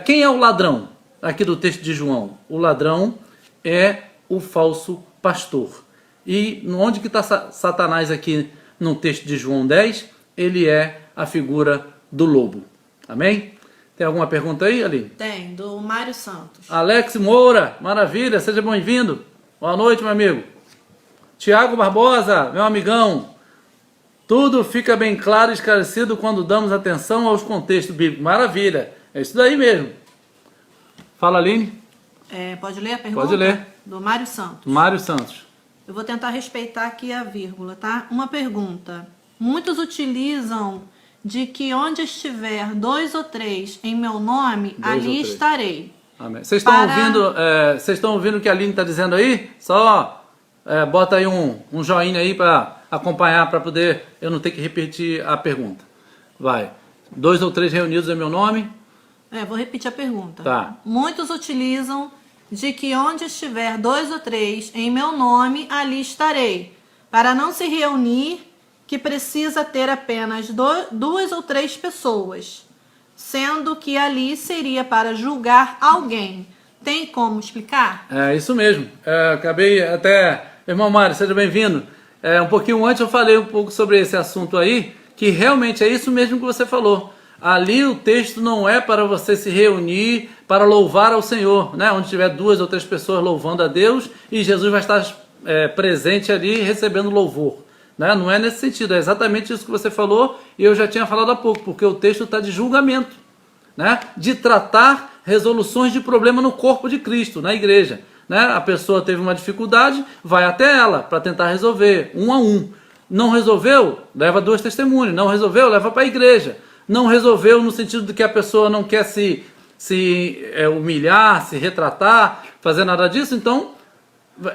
A: quem é o ladrão aqui do texto de João? O ladrão é o falso pastor. E onde que está Satanás aqui no texto de João 10? Ele é a figura do lobo. Amém? Tem alguma pergunta aí, Aline?
B: Tem, do Mário Santos.
A: Alex Moura, maravilha, seja bem-vindo. Boa noite, meu amigo. Tiago Barbosa, meu amigão. Tudo fica bem claro e esclarecido quando damos atenção aos contextos bíblicos. Maravilha, é isso daí mesmo. Fala, Aline.
B: Pode ler a pergunta?
A: Pode ler.
B: Do Mário Santos.
A: Mário Santos.
B: Eu vou tentar respeitar aqui a vírgula, tá? Uma pergunta. Muitos utilizam de que onde estiver 2 ou 3 em meu nome, ali estarei.
A: Amém. Vocês estão ouvindo o que a Aline está dizendo aí? Só bota aí um joinha aí para acompanhar, para poder eu não ter que repetir a pergunta. Vai. 2 ou 3 reunidos em meu nome?
B: Vou repetir a pergunta.
A: Tá.
B: Muitos utilizam de que onde estiver 2 ou 3 em meu nome, ali estarei. Para não se reunir, que precisa ter apenas 2 ou 3 pessoas, sendo que ali seria para julgar alguém. Tem como explicar?
A: É isso mesmo. Acabei até... Irmão Mário, seja bem-vindo. Um pouquinho antes eu falei um pouco sobre esse assunto aí, que realmente é isso mesmo que você falou. Ali o texto não é para você se reunir para louvar ao Senhor, né? Onde tiver 2 ou 3 pessoas louvando a Deus e Jesus vai estar presente ali recebendo louvor. Né? Não é nesse sentido, é exatamente isso que você falou e eu já tinha falado há pouco, porque o texto está de julgamento, né? De tratar resoluções de problema no corpo de Cristo, na igreja. Né? A pessoa teve uma dificuldade, vai até ela para tentar resolver, um a um. Não resolveu? Leva 2 testemunhas. Não resolveu? Leva para a igreja. Não resolveu no sentido de que a pessoa não quer se humilhar, se retratar, fazer nada disso, então,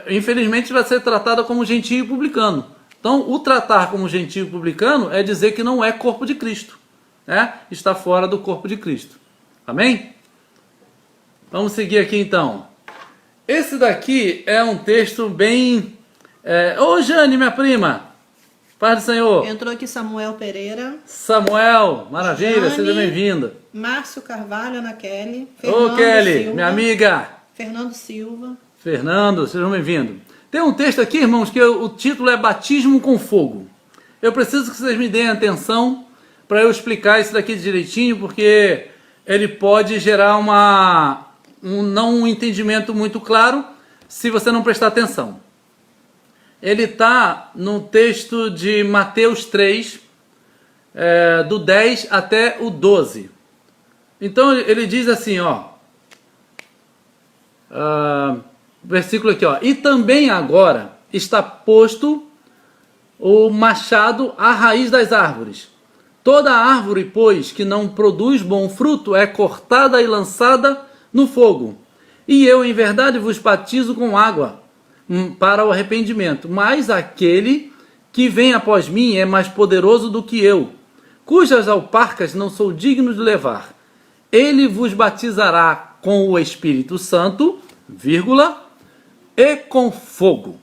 A: infelizmente, vai ser tratada como gentio e publicano. Então, o tratar como gentio e publicano é dizer que não é corpo de Cristo, né? Está fora do corpo de Cristo. Amém? Vamos seguir aqui então. Esse daqui é um texto bem... Ô Jane, minha prima, paz do Senhor.
B: Entrou aqui Samuel Pereira.
A: Samuel, maravilha,
B: Jane,
A: seja bem-vinda.
B: Márcio Carvalho, Ana Kelly.
A: Ô Kelly,
B: Silva,
A: minha amiga.
B: Fernando Silva.
A: Fernando, sejam bem-vindos. Tem um texto aqui, irmãos, que o título é Batismo com Fogo. Eu preciso que vocês me deem atenção para eu explicar isso daqui direitinho, porque ele pode gerar um entendimento muito claro se você não prestar atenção. Ele está no texto de Mateus 3, do 10 até o 12. Então ele diz assim, versículo aqui, e também agora está posto o machado à raiz das árvores. Toda árvore, pois, que não produz bom fruto é cortada e lançada no fogo. E eu, em verdade, vos batizo com água para o arrependimento. Mas aquele que vem após mim é mais poderoso do que eu, cujas alparcas não sou digno de levar. Ele vos batizará com o Espírito Santo, e com fogo.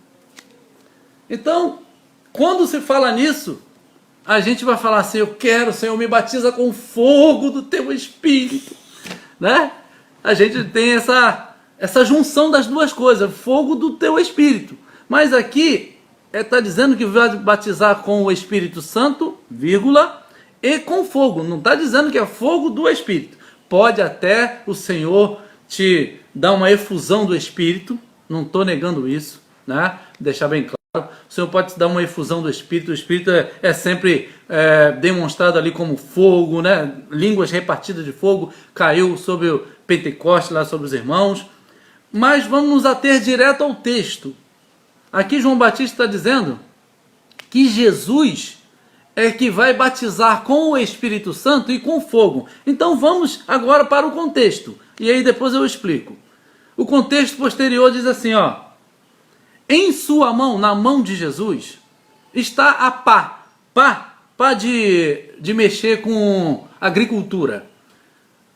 A: Então, quando se fala nisso, a gente vai falar assim, eu quero, Senhor, me batiza com o fogo do teu Espírito, né? A gente tem essa junção das duas coisas, fogo do teu Espírito. Mas aqui está dizendo que vai batizar com o Espírito Santo, e com fogo. Não está dizendo que é fogo do Espírito. Pode até o Senhor te dar uma efusão do Espírito, não estou negando isso, né? Deixar bem claro. O Senhor pode te dar uma efusão do Espírito. O Espírito é sempre demonstrado ali como fogo, né? Línguas repartidas de fogo, caiu sobre o Pentecoste, lá sobre os irmãos. Mas vamos nos ater direto ao texto. Aqui João Batista está dizendo que Jesus é que vai batizar com o Espírito Santo e com fogo. Então vamos agora para o contexto, e aí depois eu explico. O contexto posterior diz assim, ó: em sua mão, na mão de Jesus, está a pá de mexer com agricultura.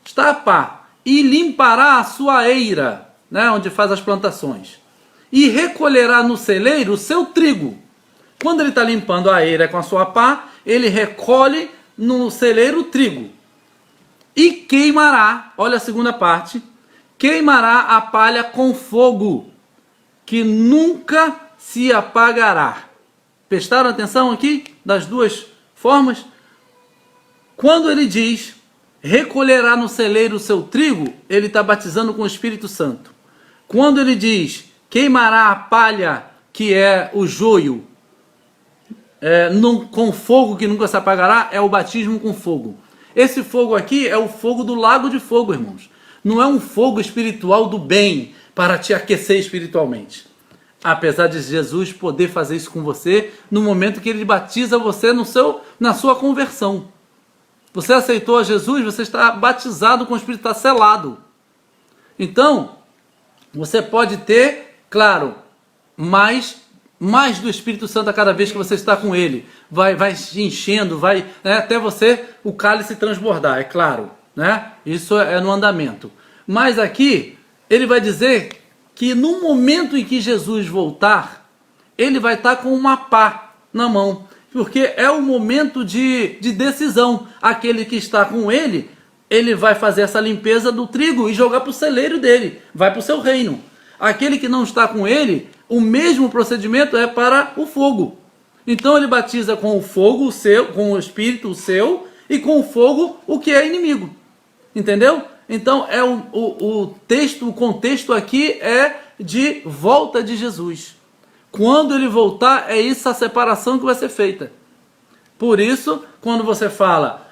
A: Está a pá, e limpará a sua eira, né, onde faz as plantações, e recolherá no celeiro o seu trigo. Quando ele está limpando a eira com a sua pá, ele recolhe no celeiro o trigo. E queimará, olha a segunda parte, queimará a palha com fogo, que nunca se apagará. Prestaram atenção aqui das duas formas? Quando ele diz recolherá no celeiro o seu trigo, ele está batizando com o Espírito Santo. Quando ele diz queimará a palha, que é o joio, com fogo que nunca se apagará, é o batismo com fogo. Esse fogo aqui é o fogo do lago de fogo, irmãos. Não é um fogo espiritual do bem para te aquecer espiritualmente. Apesar de Jesus poder fazer isso com você no momento que ele batiza você na sua conversão. Você aceitou a Jesus, você está batizado com o Espírito, está selado. Então, você pode ter, claro, mais do Espírito Santo a cada vez que você está com ele. Vai se enchendo, até você, o cálice transbordar, é claro. Né? Isso é no andamento. Mas aqui, ele vai dizer que no momento em que Jesus voltar, ele vai estar com uma pá na mão. Porque é o momento de decisão. Aquele que está com ele, ele vai fazer essa limpeza do trigo e jogar para o celeiro dele. Vai para o seu reino. Aquele que não está com ele, o mesmo procedimento é para o fogo. Então ele batiza com o fogo, o seu, com o Espírito, o seu, e com o fogo, o que é inimigo. Entendeu? Então o contexto aqui é de volta de Jesus. Quando ele voltar, é essa separação que vai ser feita. Por isso, quando você fala,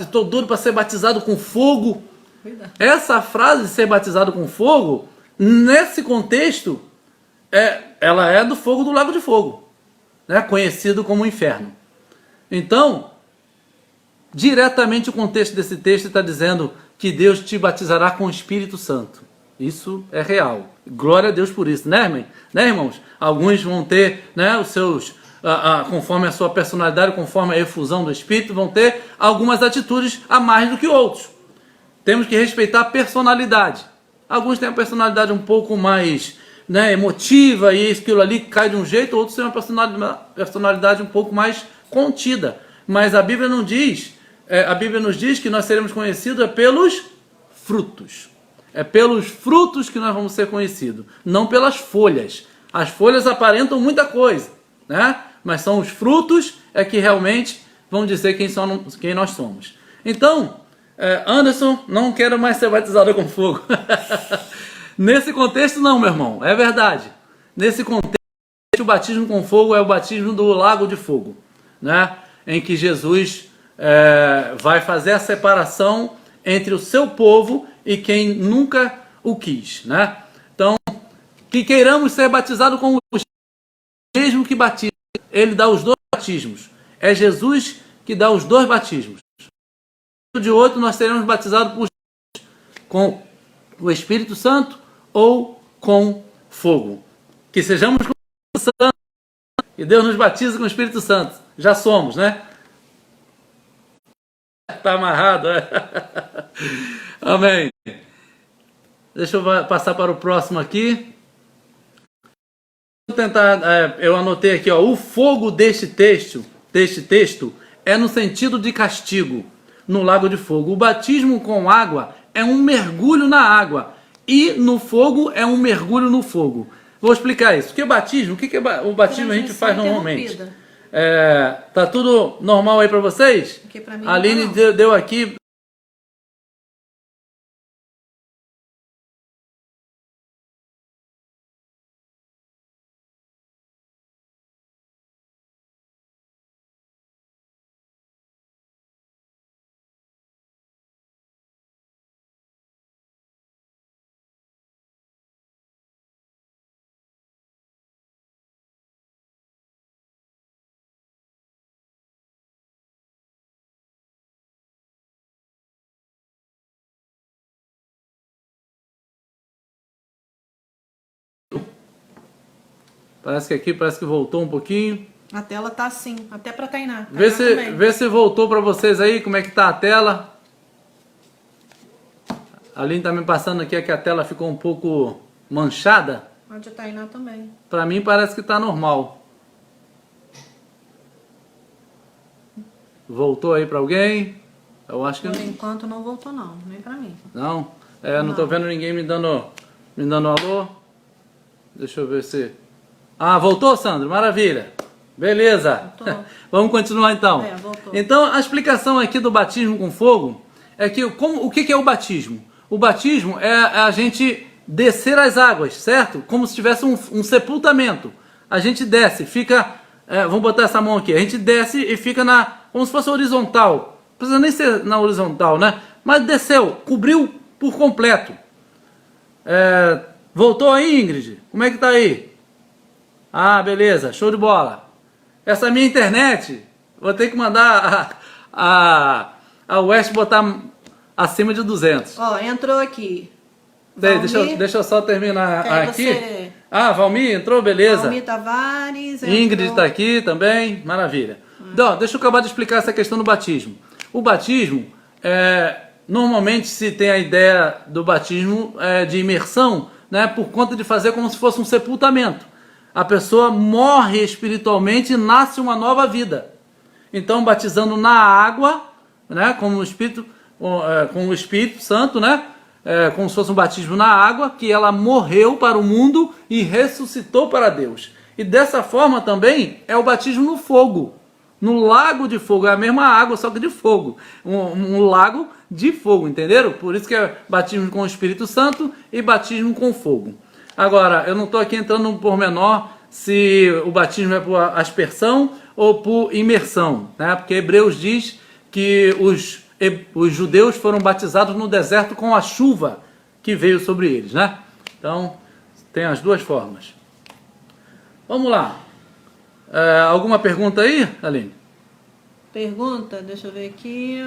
A: estou duro para ser batizado com fogo, essa frase de ser batizado com fogo, nesse contexto, ela é do fogo do lago de fogo, né? Conhecido como inferno. Então, diretamente o contexto desse texto está dizendo que Deus te batizará com o Espírito Santo. Isso é real. Glória a Deus por isso, né, irmãos? Alguns vão ter, né, os seus, conforme a sua personalidade, conforme a efusão do Espírito, vão ter algumas atitudes a mais do que outros. Temos que respeitar a personalidade. Alguns têm a personalidade um pouco mais, né, emotiva, e aquilo ali cai de um jeito, outros têm uma personalidade um pouco mais contida. Mas a Bíblia não diz, a Bíblia nos diz que nós seremos conhecidos pelos frutos. É pelos frutos que nós vamos ser conhecidos, não pelas folhas. As folhas aparentam muita coisa, né? Mas são os frutos que realmente vão dizer quem nós somos. Então, Anderson, não quero mais ser batizado com fogo. Nesse contexto não, meu irmão, é verdade. Nesse contexto, o batismo com fogo é o batismo do lago de fogo, né? Em que Jesus vai fazer a separação entre o seu povo e quem nunca o quis, né? Então, que queiramos ser batizados com o mesmo que batiza, ele dá os dois batismos. É Jesus que dá os dois batismos. De outro, nós seremos batizados com o Espírito Santo ou com fogo. Que sejamos com o Espírito Santo e Deus nos batiza com o Espírito Santo. Já somos, né? Está amarrado, Amém. Deixa eu passar para o próximo aqui. Vou tentar, eu anotei aqui, ó, o fogo deste texto é no sentido de castigo, no lago de fogo. O batismo com água é um mergulho na água e no fogo é um mergulho no fogo. Vou explicar isso. O que é batismo? O que é o batismo a gente faz normalmente? Tá tudo normal aí para vocês? A Aline deu aqui Parece que aqui parece que voltou um pouquinho.
B: A tela tá assim, até pra Tainá.
A: Vê se voltou para vocês aí, como é que tá a tela. A Aline tá me passando aqui que a tela ficou um pouco manchada.
B: A de Tainá também.
A: Pra mim parece que tá normal. Voltou aí pra alguém? Eu acho que
B: Por enquanto não voltou não, nem pra mim.
A: não. Não tô vendo ninguém me dando alô. Deixa eu ver se... Ah, voltou, Sandro? Maravilha. Beleza.
B: Voltou.
A: Vamos continuar então.
B: Voltou.
A: Então, a explicação aqui do batismo com fogo é que o que é o batismo? O batismo é a gente descer as águas, certo? Como se tivesse um sepultamento. A gente desce, fica... vamos botar essa mão aqui. A gente desce e fica como se fosse horizontal. Não precisa nem ser na horizontal, né? Mas desceu, cobriu por completo. Voltou aí, Ingrid? Como é que tá aí? Ah, beleza, show de bola. Essa minha internet, vou ter que mandar a West botar acima de 200.
B: Ó, entrou aqui.
A: Deixa eu só terminar aqui.
B: Você...
A: Ah, Valmir entrou, beleza.
B: Valmir Tavares.
A: Ingrid está aqui também, maravilha. Então, deixa eu acabar de explicar essa questão do batismo. O batismo, normalmente se tem a ideia do batismo de imersão, né, por conta de fazer como se fosse um sepultamento. A pessoa morre espiritualmente e nasce uma nova vida. Então, batizando na água, né, com o Espírito Santo, né, como se fosse um batismo na água, que ela morreu para o mundo e ressuscitou para Deus. E dessa forma também é o batismo no fogo, no lago de fogo. É a mesma água, só que de fogo. Um lago de fogo, entenderam? Por isso que é batismo com o Espírito Santo e batismo com fogo. Agora, eu não estou aqui entrando no pormenor se o batismo é por aspersão ou por imersão, né? Porque Hebreus diz que os judeus foram batizados no deserto com a chuva que veio sobre eles, né? Então, tem as duas formas. Vamos lá. Alguma pergunta aí, Aline?
B: Pergunta, deixa eu ver aqui.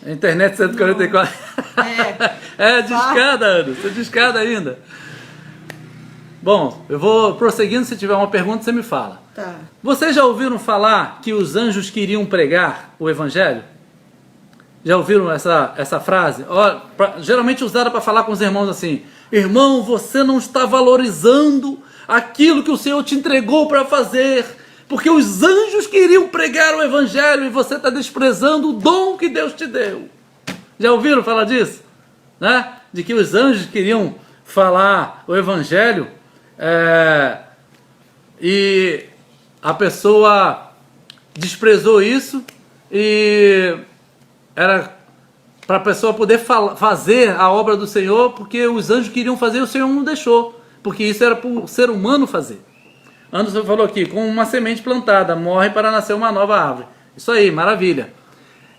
A: Internet 144. Discada, Ana. Você discada ainda. Bom, eu vou prosseguindo. Se tiver uma pergunta, você me fala.
B: Tá.
A: Vocês já ouviram falar que os anjos queriam pregar o evangelho? Já ouviram essa frase? Geralmente usada para falar com os irmãos assim: irmão, você não está valorizando aquilo que o Senhor te entregou para fazer, porque os anjos queriam pregar o evangelho e você está desprezando o dom que Deus te deu. Já ouviram falar disso? Né? De que os anjos queriam falar o evangelho e a pessoa desprezou isso e era para a pessoa poder fazer a obra do Senhor, porque os anjos queriam fazer e o Senhor não deixou, porque isso era para o ser humano fazer. Anderson falou aqui, como uma semente plantada, morre para nascer uma nova árvore. Isso aí, maravilha.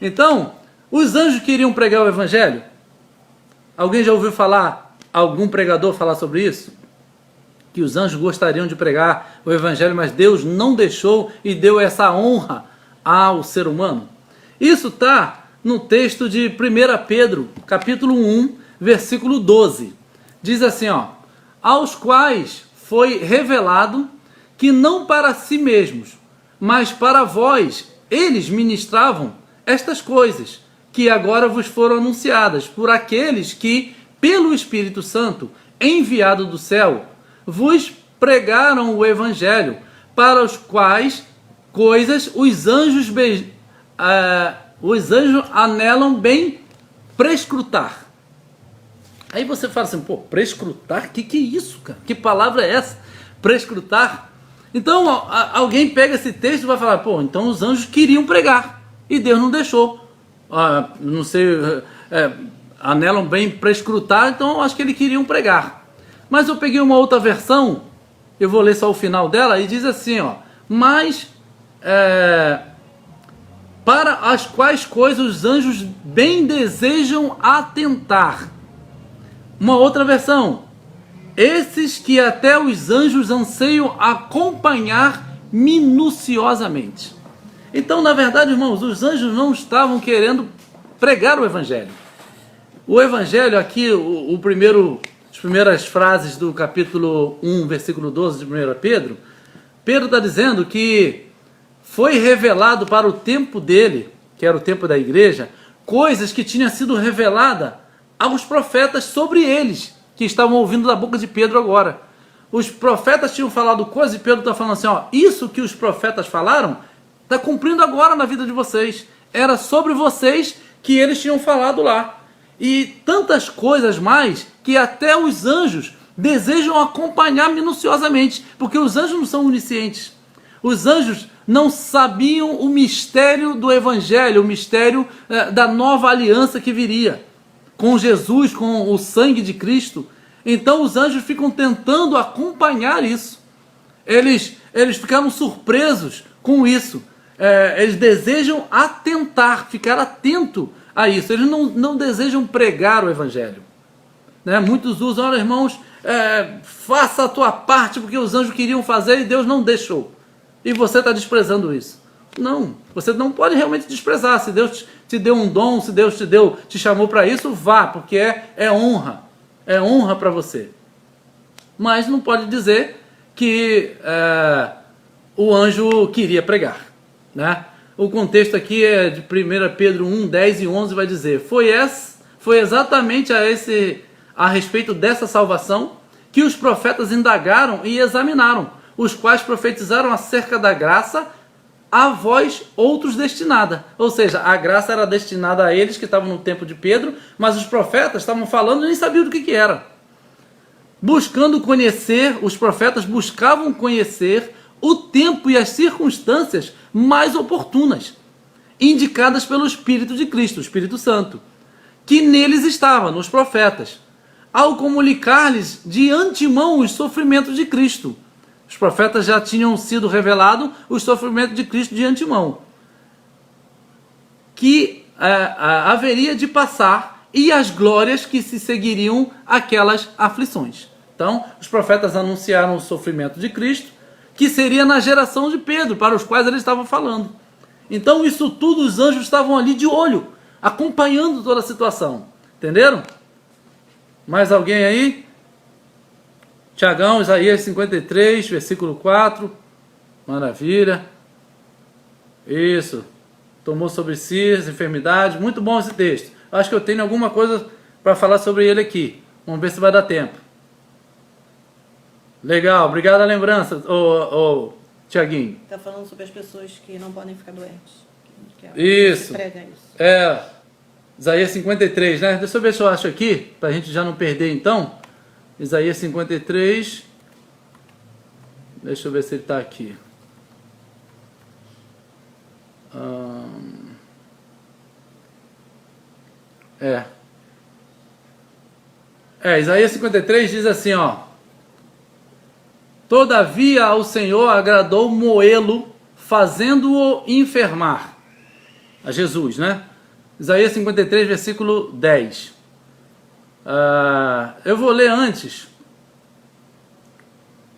A: Então, os anjos queriam pregar o evangelho? Alguém já ouviu falar, algum pregador falar sobre isso? Que os anjos gostariam de pregar o evangelho, mas Deus não deixou e deu essa honra ao ser humano? Isso está no texto de 1 Pedro, capítulo 1, versículo 12. Diz assim, aos quais foi revelado que não para si mesmos, mas para vós, eles ministravam estas coisas, que agora vos foram anunciadas por aqueles que, pelo Espírito Santo, enviado do céu, vos pregaram o Evangelho, para os quais coisas os anjos anelam bem prescrutar. Aí você fala assim, prescrutar? Que é isso, cara? Que palavra é essa? Prescrutar? Então, alguém pega esse texto e vai falar, então os anjos queriam pregar, e Deus não deixou. Não sei, anelam bem prescrutar, então acho que eles queriam pregar. Mas eu peguei uma outra versão, eu vou ler só o final dela, e diz assim, mas para as quais coisas os anjos bem desejam atentar. Uma outra versão, esses que até os anjos anseiam acompanhar minuciosamente. Então, na verdade, irmãos, os anjos não estavam querendo pregar o evangelho. O evangelho aqui, o primeiro as primeiras frases do capítulo 1, versículo 12 de 1 Pedro, Pedro está dizendo que foi revelado para o tempo dele, que era o tempo da igreja, coisas que tinham sido reveladas aos profetas sobre eles, que estavam ouvindo da boca de Pedro agora. Os profetas tinham falado coisas e Pedro está falando assim, ó, isso que os profetas falaram está cumprindo agora na vida de vocês. Era sobre vocês que eles tinham falado lá. E tantas coisas mais que até os anjos desejam acompanhar minuciosamente, porque os anjos não são oniscientes. Os anjos não sabiam o mistério do evangelho, o mistério da nova aliança que viria com Jesus, com o sangue de Cristo. Então os anjos ficam tentando acompanhar isso. Eles ficaram surpresos com isso. Eles desejam atentar, ficar atento a isso. Eles não desejam pregar o evangelho. Né? Muitos usam, olha irmãos, faça a tua parte, porque os anjos queriam fazer e Deus não deixou. E você está desprezando isso. Não, você não pode realmente desprezar. Se Deus te deu um dom, se Deus te chamou para isso, vá, porque é honra. É honra para você. Mas não pode dizer que o anjo queria pregar. Né? O contexto aqui é de 1 Pedro 1, 10 e 11, vai dizer, foi exatamente a respeito dessa salvação que os profetas indagaram e examinaram, os quais profetizaram acerca da graça a vós outros destinada. Ou seja, a graça era destinada a eles que estavam no tempo de Pedro, mas os profetas estavam falando e nem sabiam do que era. Buscando conhecer, os profetas buscavam conhecer o tempo e as circunstâncias mais oportunas, indicadas pelo Espírito de Cristo, o Espírito Santo, que neles estava, nos profetas, ao comunicar-lhes de antemão os sofrimentos de Cristo. Os profetas já tinham sido revelados os sofrimentos de Cristo de antemão, que haveria de passar e as glórias que se seguiriam aquelas aflições. Então, os profetas anunciaram o sofrimento de Cristo, que seria na geração de Pedro, para os quais eles estavam falando. Então, isso tudo, os anjos estavam ali de olho, acompanhando toda a situação. Entenderam? Mais alguém aí? Tiagão, Isaías 53, versículo 4. Maravilha. Isso. Tomou sobre si as enfermidades. Muito bom esse texto. Acho que eu tenho alguma coisa para falar sobre ele aqui. Vamos ver se vai dar tempo. Legal, obrigado a lembrança, Tiaguinho.
B: Está falando sobre as pessoas que não podem ficar doentes.
A: Isso.
B: Prega isso.
A: Isaías 53, né? Deixa eu ver se eu acho aqui, para a gente já não perder então. Isaías 53. Deixa eu ver se ele está aqui. Isaías 53 diz assim, ó. Todavia ao Senhor agradou moê-lo, fazendo-o enfermar. A Jesus, né? Isaías 53, versículo 10. Eu vou ler antes.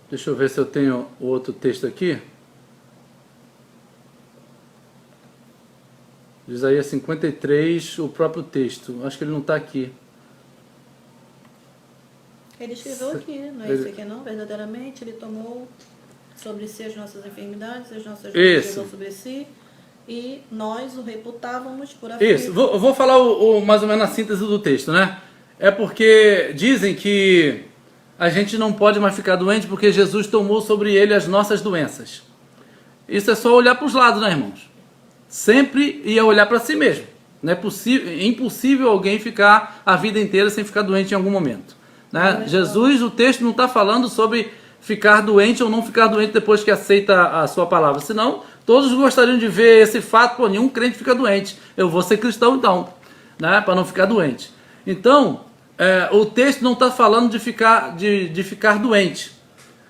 A: Deixa eu ver se eu tenho outro texto aqui. Isaías 53, o próprio texto. Acho que ele não está aqui.
B: Ele escreveu aqui, não é isso aqui não? Verdadeiramente, ele tomou sobre si as nossas enfermidades, as nossas dores levou sobre si, e nós o reputávamos por aflito.
A: Isso, vou falar mais ou menos a síntese do texto, né? É porque dizem que a gente não pode mais ficar doente porque Jesus tomou sobre ele as nossas doenças. Isso é só olhar para os lados, né, irmãos? Sempre ia olhar para si mesmo. Não é impossível alguém ficar a vida inteira sem ficar doente em algum momento. Né? Jesus, o texto não está falando sobre ficar doente ou não ficar doente depois que aceita a sua palavra. Senão, todos gostariam de ver esse fato, pô, nenhum crente fica doente. Eu vou ser cristão então, né? Para não ficar doente. Então, o texto não está falando de ficar doente.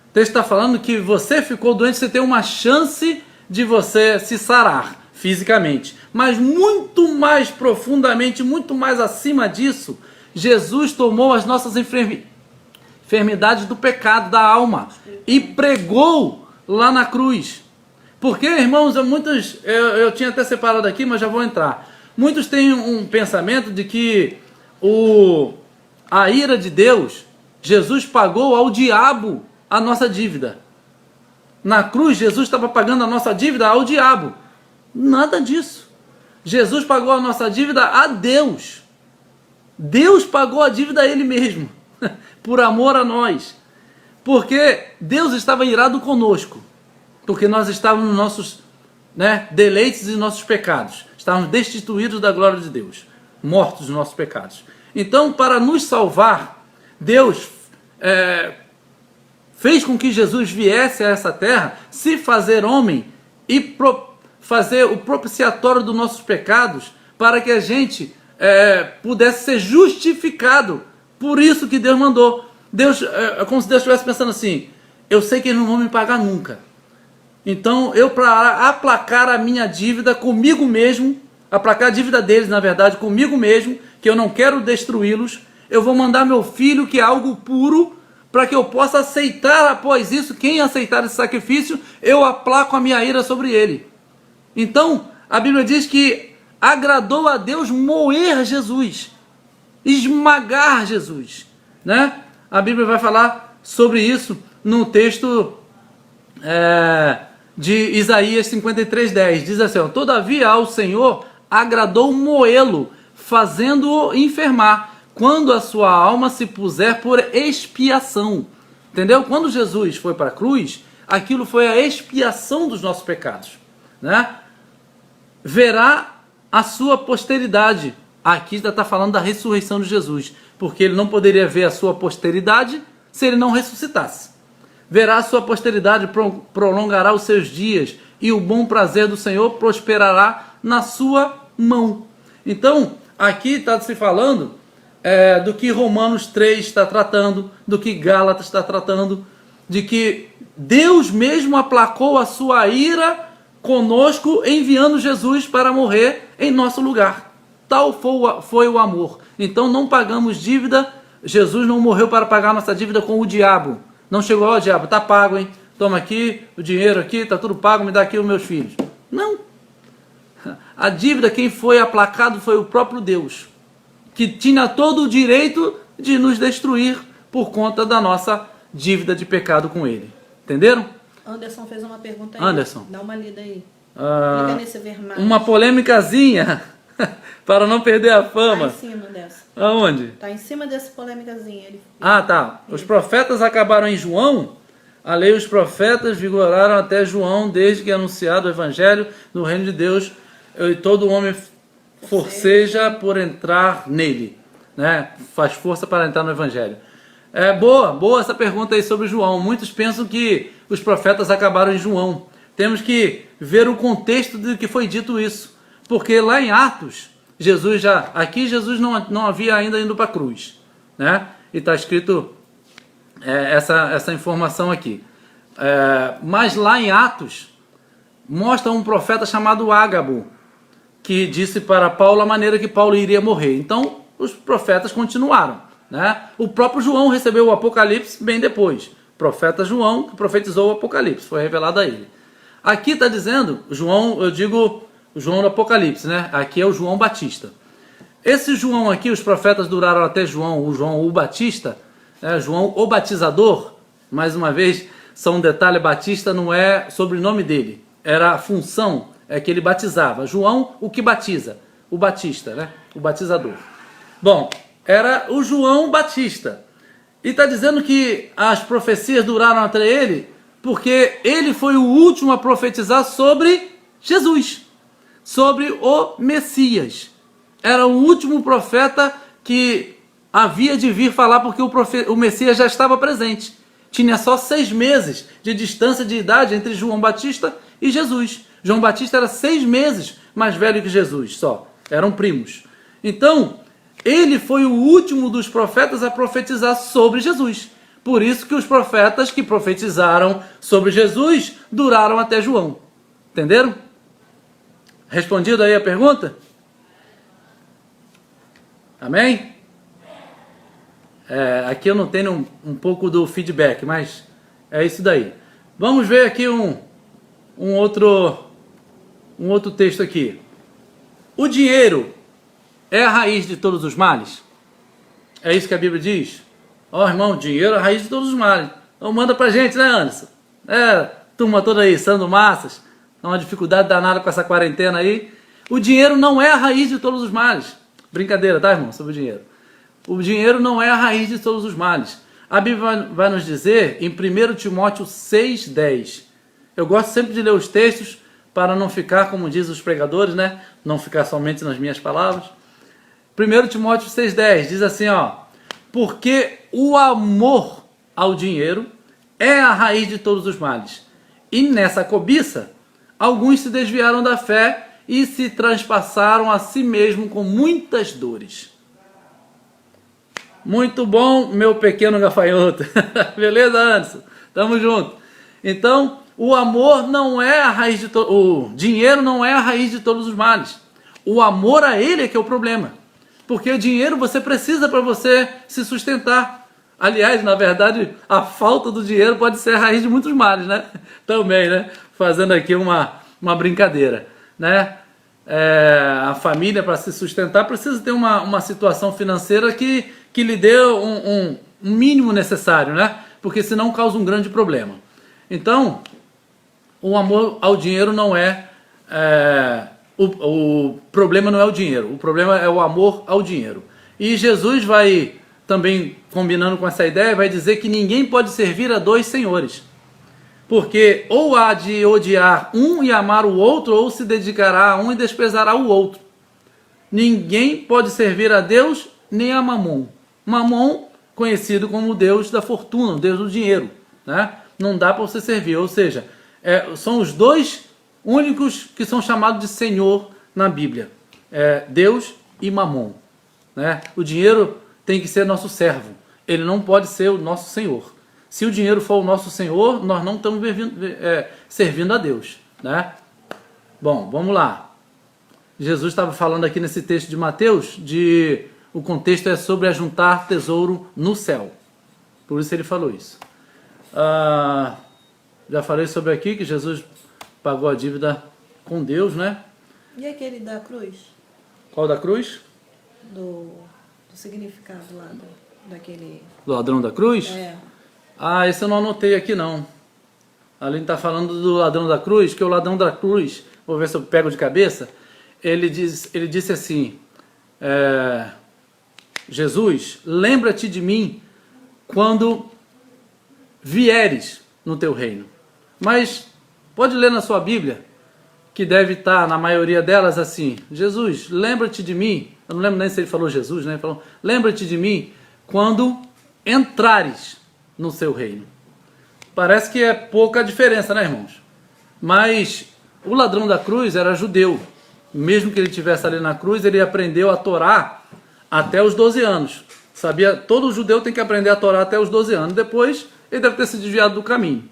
A: O texto está falando que você ficou doente, você tem uma chance de você se sarar fisicamente. Mas muito mais profundamente, muito mais acima disso, Jesus tomou as nossas enfermidades do pecado, da alma, e pregou lá na cruz. Porque, irmãos, eu tinha até separado aqui, mas já vou entrar. Muitos têm um pensamento de que a ira de Deus Jesus pagou ao diabo a nossa dívida. Na cruz, Jesus estava pagando a nossa dívida ao diabo. Nada disso. Jesus pagou a nossa dívida a Deus. Deus pagou a dívida a Ele mesmo, por amor a nós. Porque Deus estava irado conosco. Porque nós estávamos nos nossos deleites e nossos pecados. Estávamos destituídos da glória de Deus. Mortos nos nossos pecados. Então, para nos salvar, Deus fez com que Jesus viesse a essa terra, se fazer homem e fazer o propiciatório dos nossos pecados, para que a gente pudesse ser justificado. Por isso que Deus mandou. Deus, é como se Deus estivesse pensando assim: eu sei que eles não vão me pagar nunca. Então, eu, para aplacar a minha dívida comigo mesmo, aplacar a dívida deles, na verdade, comigo mesmo, que eu não quero destruí-los, eu vou mandar meu filho, que é algo puro, para que eu possa aceitar após isso. Quem aceitar esse sacrifício, eu aplaco a minha ira sobre ele. Então, a Bíblia diz que agradou a Deus moer Jesus, esmagar Jesus, né? A Bíblia vai falar sobre isso no texto de Isaías 53:10. Diz assim: todavia ao Senhor agradou moê-lo, fazendo-o enfermar, quando a sua alma se puser por expiação. Entendeu? Quando Jesus foi para a cruz, aquilo foi a expiação dos nossos pecados, né? Verá a sua posteridade. Aqui já está falando da ressurreição de Jesus, porque ele não poderia ver a sua posteridade se ele não ressuscitasse. Verá a sua posteridade, prolongará os seus dias, e o bom prazer do Senhor prosperará na sua mão. Então, aqui está se falando do que Romanos 3 está tratando, do que Gálatas está tratando, de que Deus mesmo aplacou a sua ira conosco, enviando Jesus para morrer em nosso lugar. Tal foi o amor. Então não pagamos dívida. Jesus não morreu para pagar nossa dívida com o diabo. Não chegou ao diabo: tá pago, hein? Toma aqui, o dinheiro aqui, tá tudo pago, me dá aqui os meus filhos. Não. A dívida, quem foi aplacado foi o próprio Deus, que tinha todo o direito de nos destruir por conta da nossa dívida de pecado com ele. Entenderam?
B: Anderson fez uma pergunta aí.
A: Anderson.
B: Dá uma lida aí. Clica nesse ver mais.
A: Uma polêmicazinha, para não perder a fama.
B: Tá em cima dessa.
A: Aonde?
B: Tá em cima dessa polêmicazinha.
A: Tá. Os profetas acabaram em João. A lei e os profetas vigoraram até João, desde que é anunciado o evangelho do reino de Deus, e todo homem forceja por entrar nele, né? Faz força para entrar no evangelho. Boa essa pergunta aí sobre João. Muitos pensam que os profetas acabaram em João. Temos que ver o contexto de que foi dito isso, porque lá em Atos, Jesus não havia ainda ido para a cruz, né? E está escrito essa informação aqui. Mas lá em Atos mostra um profeta chamado Ágabo, que disse para Paulo a maneira que Paulo iria morrer. Então os profetas continuaram, né? O próprio João recebeu o Apocalipse bem depois. Profeta João, que profetizou o Apocalipse, foi revelado a ele. Aqui está dizendo, João, eu digo o João do Apocalipse, né? Aqui é o João Batista. Esse João aqui, os profetas duraram até João o Batista, João o Batizador. Mais uma vez, só um detalhe: Batista não é sobrenome dele, era a função, que ele batizava. João, o que batiza, o Batista, né? O batizador. Bom, era o João Batista. E está dizendo que as profecias duraram até ele, porque ele foi o último a profetizar sobre Jesus, sobre o Messias. Era o último profeta que havia de vir falar, porque o Messias já estava presente. Tinha só 6 meses de distância de idade entre João Batista e Jesus. João Batista era 6 meses mais velho que Jesus, só. Eram primos. Então, ele foi o último dos profetas a profetizar sobre Jesus. Por isso que os profetas que profetizaram sobre Jesus duraram até João. Entenderam? Respondido aí a pergunta? Amém? Aqui eu não tenho um pouco do feedback, mas é isso daí. Vamos ver aqui um outro texto aqui. O dinheiro é a raiz de todos os males? É isso que a Bíblia diz? Ó, irmão, dinheiro é a raiz de todos os males. Então manda pra gente, né, Anderson? Turma toda aí, Sandro Massas, tá uma dificuldade danada com essa quarentena aí. O dinheiro não é a raiz de todos os males. Brincadeira, tá, irmão, sobre o dinheiro. O dinheiro não é a raiz de todos os males. A Bíblia vai nos dizer em 1 Timóteo 6,10. Eu gosto sempre de ler os textos para não ficar, como dizem os pregadores, né? Não ficar somente nas minhas palavras. 1 Timóteo 6,10 diz assim, ó. Porque o amor ao dinheiro é a raiz de todos os males. E nessa cobiça, alguns se desviaram da fé e se transpassaram a si mesmo com muitas dores. Muito bom, meu pequeno gafanhoto. Beleza, Anderson? Tamo junto. Então, o amor não é a raiz de o dinheiro não é a raiz de todos os males. O amor a ele é que é o problema. Porque o dinheiro você precisa para você se sustentar. Aliás, na verdade, a falta do dinheiro pode ser a raiz de muitos males, né? Também, né? Fazendo aqui uma brincadeira, né? A família, para se sustentar, precisa ter uma situação financeira que lhe dê um mínimo necessário, né? Porque senão causa um grande problema. Então, o amor ao dinheiro não o problema não é o dinheiro, o problema é o amor ao dinheiro. E Jesus vai, também combinando com essa ideia, vai dizer que ninguém pode servir a dois senhores. Porque ou há de odiar um e amar o outro, ou se dedicará a um e desprezará o outro. Ninguém pode servir a Deus nem a Mamon. Mamon, conhecido como o Deus da fortuna, o Deus do dinheiro, né? Não dá para você servir, ou seja, são os dois únicos que são chamados de Senhor na Bíblia. Deus e Mamon, né? O dinheiro tem que ser nosso servo, ele não pode ser o nosso Senhor. Se o dinheiro for o nosso Senhor, nós não estamos servindo a Deus, né? Bom, vamos lá. Jesus estava falando aqui nesse texto de Mateus, o contexto é sobre ajuntar tesouro no céu. Por isso ele falou isso. Já falei sobre aqui que Jesus pagou a dívida com Deus, né?
B: E aquele da cruz?
A: Qual da cruz?
B: Do significado lá daquele...
A: Do ladrão da cruz? Esse eu não anotei aqui não. Ali está falando do ladrão da cruz, que o ladrão da cruz, vou ver se eu pego de cabeça, ele disse assim, Jesus, lembra-te de mim quando vieres no teu reino. Mas pode ler na sua Bíblia, que deve estar na maioria delas assim, Jesus, lembra-te de mim, eu não lembro nem se ele falou Jesus, né? Ele falou, lembra-te de mim quando entrares no seu reino. Parece que é pouca diferença, né, irmãos? Mas o ladrão da cruz era judeu. Mesmo que ele estivesse ali na cruz, ele aprendeu a Torá até os 12 anos. Sabia? Todo judeu tem que aprender a Torá até os 12 anos. Depois, ele deve ter se desviado do caminho.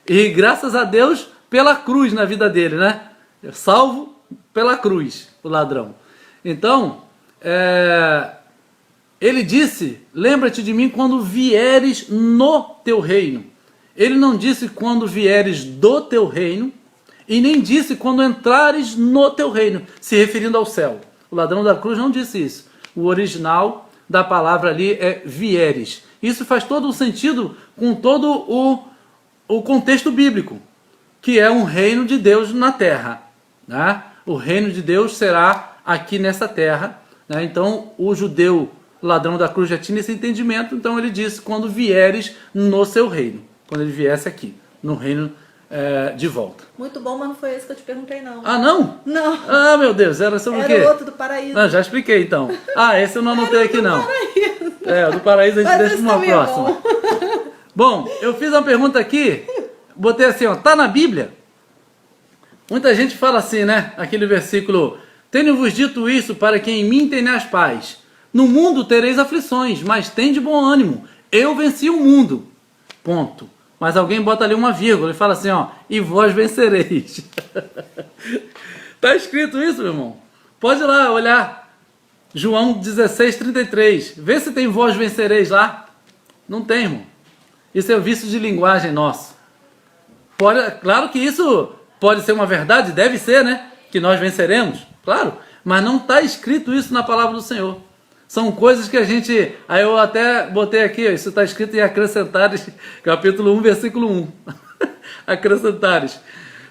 A: E graças a Deus, pela cruz na vida dele, né? Salvo pela cruz, o ladrão. Então, ele disse, lembra-te de mim quando vieres no teu reino. Ele não disse quando vieres do teu reino, e nem disse quando entrares no teu reino, se referindo ao céu. O ladrão da cruz não disse isso. O original da palavra ali é vieres. Isso faz todo o sentido com todo o contexto bíblico, que é um reino de Deus na terra, né? O reino de Deus será aqui nessa terra, né? Então o judeu, o ladrão da cruz, já tinha esse entendimento, então ele disse quando vieres no seu reino, quando ele viesse aqui, no reino de volta.
B: Muito bom, mas não foi esse que eu te perguntei, não.
A: Ah, não?
B: Não.
A: Ah, meu Deus, era sobre o quê?
B: Era o outro do paraíso.
A: Não, já expliquei então. Esse eu não anotei aqui não. O do paraíso a gente deixa para uma próxima. Bom, eu fiz uma pergunta aqui, botei assim, ó, tá na Bíblia? Muita gente fala assim, né? Aquele versículo, tenho-vos dito isso para que em mim tenhais paz. No mundo tereis aflições, mas tende bom ânimo. Eu venci o mundo. Ponto. Mas alguém bota ali uma vírgula e fala assim, ó, e vós vencereis. Tá escrito isso, meu irmão? Pode ir lá olhar. João 16:33. Vê se tem vós vencereis lá. Não tem, irmão. Isso é o vício de linguagem nosso. Claro que isso pode ser uma verdade, deve ser, né? Que nós venceremos, claro. Mas não está escrito isso na palavra do Senhor. São coisas que a gente... Aí eu até botei aqui, isso está escrito em Acrescentares, capítulo 1, versículo 1. Acrescentares.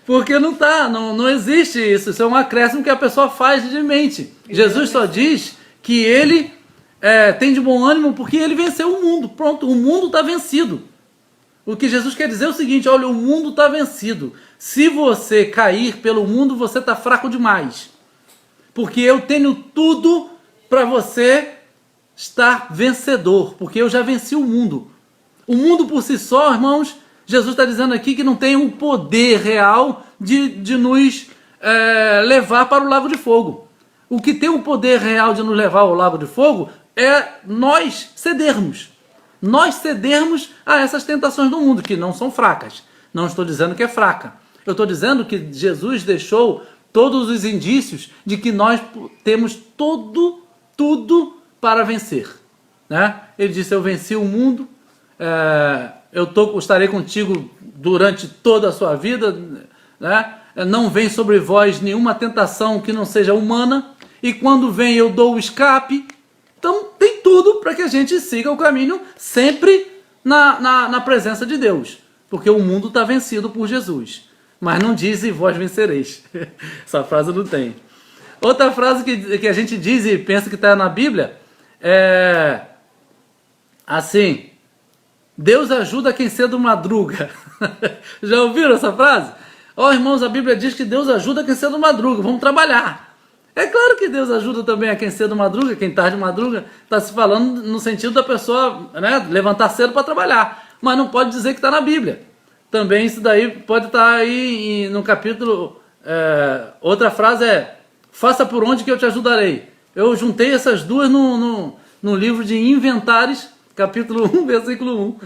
A: Porque não existe isso. Isso é um acréscimo que a pessoa faz de mente. Jesus só diz que ele tem de bom ânimo porque ele venceu o mundo. Pronto, o mundo está vencido. O que Jesus quer dizer é o seguinte: olha, o mundo está vencido. Se você cair pelo mundo, você está fraco demais. Porque eu tenho tudo para você estar vencedor. Porque eu já venci o mundo. O mundo por si só, irmãos, Jesus está dizendo aqui que não tem um poder real de nos levar para o lago de fogo. O que tem um poder real de nos levar ao lago de fogo é nós cedermos. Nós cedermos a essas tentações do mundo, que não são fracas. Não estou dizendo que é fraca. Eu estou dizendo que Jesus deixou todos os indícios de que nós temos tudo para vencer. Né? Ele disse: eu venci o mundo, estarei contigo durante toda a sua vida, né? Não vem sobre vós nenhuma tentação que não seja humana, e quando vem eu dou o escape. Então tem tudo para que a gente siga o caminho sempre na presença de Deus, porque o mundo está vencido por Jesus. Mas não diz: e vós vencereis. Essa frase não tem. Outra frase que a gente diz e pensa que está na Bíblia é assim: Deus ajuda quem cedo madruga. Já ouviram essa frase? Irmãos, a Bíblia diz que Deus ajuda quem cedo madruga. Vamos trabalhar. É claro que Deus ajuda também a quem cedo madruga, quem tarde madruga. Está se falando no sentido da pessoa, né, levantar cedo para trabalhar. Mas não pode dizer que está na Bíblia. Também isso daí pode estar aí no capítulo... outra frase é: faça por onde que eu te ajudarei. Eu juntei essas duas no livro de Inventares, capítulo 1, versículo 1.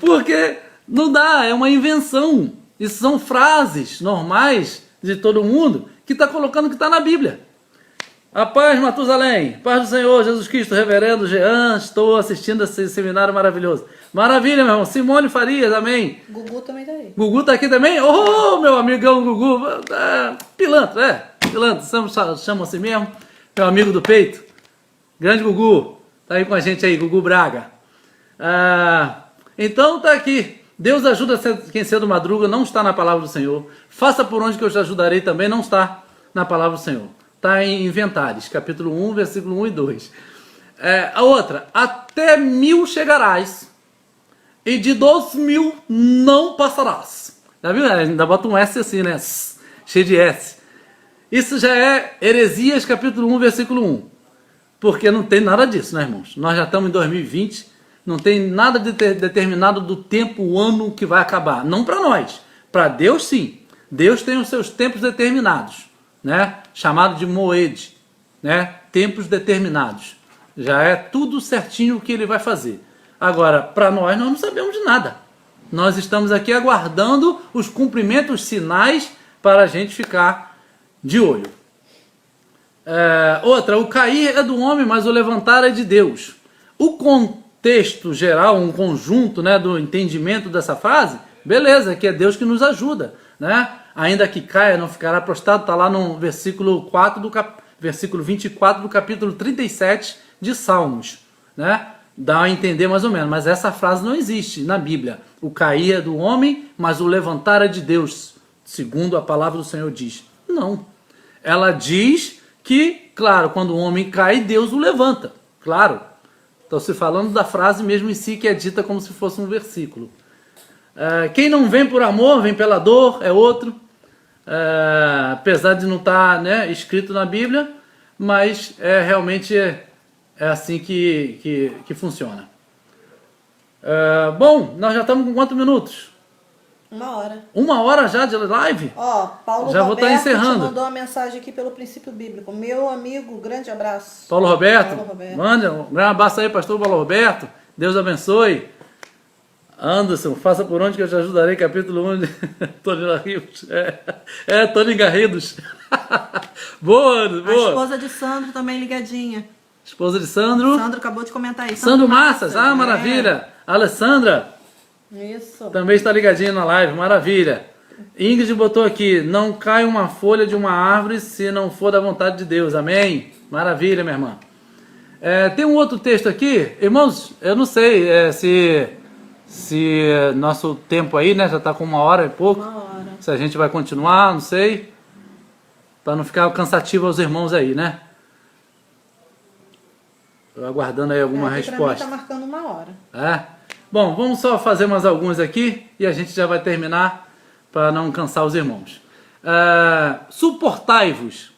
A: Porque não dá, é uma invenção. Isso são frases normais de todo mundo que está colocando que está na Bíblia. A paz, Matusalém, paz do Senhor Jesus Cristo, reverendo Jean, estou assistindo esse seminário maravilhoso. Maravilha, meu irmão. Simone Farias, amém.
B: Gugu também está aí.
A: Gugu está aqui também? Meu amigão Gugu. Pilantra, pilantra, chama assim mesmo. Meu amigo do peito. Grande Gugu, está aí com a gente aí, Gugu Braga. Então está aqui. Deus ajuda quem cedo madruga, não está na palavra do Senhor. Faça por onde que eu te ajudarei, também não está na palavra do Senhor. Está em Inventares, capítulo 1, versículo 1 e 2. A outra: até 1000 chegarás, e de 2000 não passarás. Já viu? Ainda bota um S assim, né? Cheio de S. Isso já é Heresias, capítulo 1, versículo 1. Porque não tem nada disso, né, irmãos? Nós já estamos em 2020, não tem nada determinado do tempo, o ano que vai acabar. Não para nós. Para Deus, sim. Deus tem os seus tempos determinados, né? Chamado de Moed, né? Tempos determinados. Já é tudo certinho o que ele vai fazer. Agora, para nós não sabemos de nada. Nós estamos aqui aguardando os cumprimentos, os sinais, para a gente ficar de olho. Outra: o cair é do homem, mas o levantar é de Deus. O contexto geral, um conjunto, né, do entendimento dessa frase, beleza, que é Deus que nos ajuda, né? Ainda que caia, não ficará prostrado, está lá no versículo 24 do capítulo 37 de Salmos, né? Dá a entender mais ou menos, mas essa frase não existe na Bíblia. O cair é do homem, mas o levantar é de Deus, segundo a palavra do Senhor diz. Não. Ela diz que, claro, quando o homem cai, Deus o levanta. Claro. Estou se falando da frase mesmo em si, que é dita como se fosse um versículo. Quem não vem por amor, vem pela dor, é outro. Apesar de não estar, né, escrito na Bíblia, mas realmente é assim que funciona. Bom, nós já estamos com quantos minutos?
B: 1 hora.
A: 1 hora já de live?
B: Paulo
A: já
B: Roberto
A: vou estar encerrando.
B: te mandou uma mensagem aqui pelo princípio bíblico. Meu amigo, grande abraço.
A: Paulo Roberto?
B: Paulo Roberto.
A: Manda um grande abraço aí, pastor Paulo Roberto. Deus abençoe. Anderson, faça por onde que eu te ajudarei, capítulo 1 de Tony Garridos. Tony Garridos. Boa, boa.
B: A esposa de Sandro também ligadinha.
A: Esposa de Sandro.
B: Sandro acabou de comentar aí.
A: Sandro Massas, maravilha. Alessandra.
B: Isso.
A: Também está ligadinha na live, maravilha. Ingrid botou aqui: não cai uma folha de uma árvore se não for da vontade de Deus, amém? Maravilha, minha irmã. Tem um outro texto aqui, irmãos, eu não sei se nosso tempo aí, né, já está com 1h e pouco.
B: 1 hora.
A: Se a gente vai continuar, não sei. Para não ficar cansativo aos irmãos aí, né? Tô aguardando aí alguma resposta.
B: Para mim tá marcando 1 hora.
A: Bom, vamos só fazer mais alguns aqui e a gente já vai terminar para não cansar os irmãos. Suportai-vos,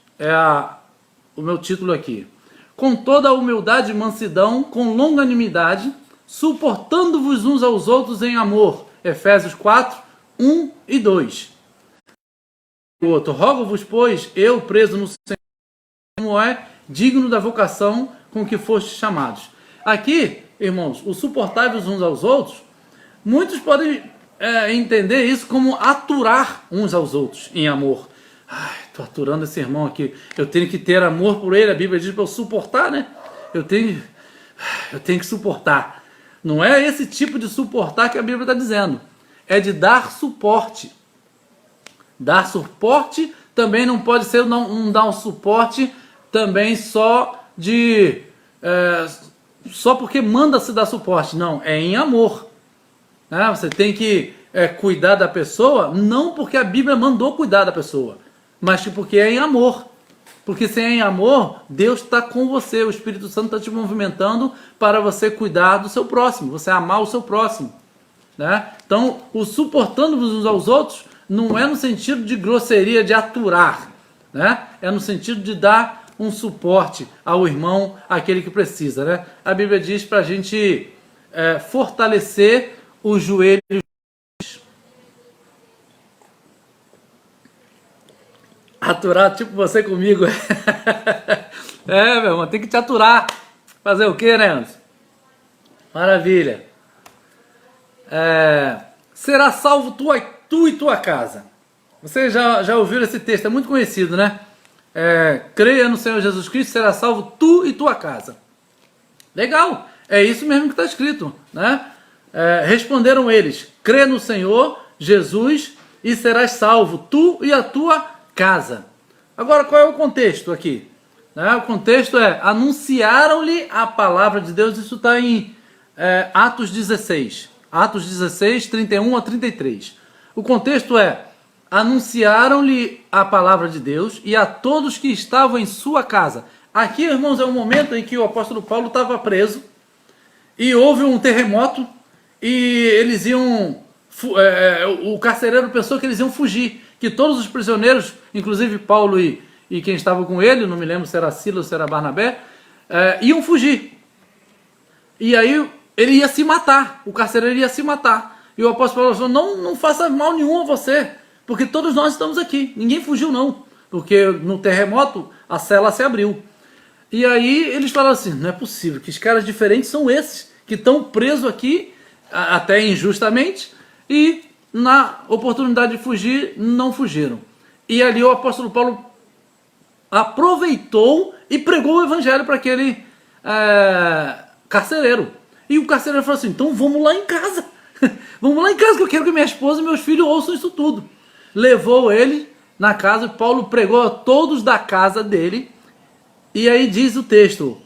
A: o meu título aqui. Com toda a humildade e mansidão, com longanimidade, suportando-vos uns aos outros em amor. Efésios 4, 1 e 2. O outro, rogo-vos, pois, eu, preso no Senhor, como é digno da vocação com que fostes chamados. Aqui, irmãos, o suportai-vos uns aos outros, muitos podem entender isso como aturar uns aos outros em amor. Estou aturando esse irmão aqui, eu tenho que ter amor por ele, a Bíblia diz para eu suportar, né? Eu tenho que suportar. Não é esse tipo de suportar que a Bíblia está dizendo, é de dar suporte. Dar suporte também não pode ser não dar um suporte também só porque manda-se dar suporte. Não, é em amor. Você tem que cuidar da pessoa, não porque a Bíblia mandou cuidar da pessoa, mas porque é em amor. Porque se é em amor, Deus está com você, o Espírito Santo está te movimentando para você cuidar do seu próximo, você amar o seu próximo. Então, o suportando-vos uns aos outros não é no sentido de grosseria, de aturar, é no sentido de dar um suporte ao irmão, àquele que precisa. A Bíblia diz para a gente fortalecer os joelhos. Aturar, tipo você comigo. Meu irmão, tem que te aturar. Fazer o quê, né, Anderson? Maravilha. Será salvo tu e tua casa. Vocês já ouviram esse texto, é muito conhecido, né? Creia no Senhor Jesus Cristo, será salvo tu e tua casa. Legal, é isso mesmo que está escrito, né? Responderam eles, crê no Senhor Jesus e serás salvo, tu e a tua casa. Agora, qual é o contexto aqui? O contexto anunciaram-lhe a palavra de Deus, isso está em Atos 16. Atos 16, 31 a 33. O contexto anunciaram-lhe a palavra de Deus e a todos que estavam em sua casa. Aqui, irmãos, é um momento em que o apóstolo Paulo estava preso e houve um terremoto e eles iam... o carcereiro pensou que eles iam fugir, que todos os prisioneiros, inclusive Paulo e quem estava com ele, não me lembro se era Silas ou se era Barnabé, iam fugir. E aí ele ia se matar, o carcereiro ia se matar. E o apóstolo Paulo falou, não faça mal nenhum a você, porque todos nós estamos aqui, ninguém fugiu não, porque no terremoto a cela se abriu. E aí eles falaram assim, não é possível, que os caras diferentes são esses, que estão presos aqui, até injustamente, e na oportunidade de fugir, não fugiram. E ali o apóstolo Paulo aproveitou e pregou o evangelho para aquele carcereiro. E o carcereiro falou assim, então vamos lá em casa. Vamos lá em casa que eu quero que minha esposa e meus filhos ouçam isso tudo. Levou ele na casa, Paulo pregou a todos da casa dele. E aí diz o texto,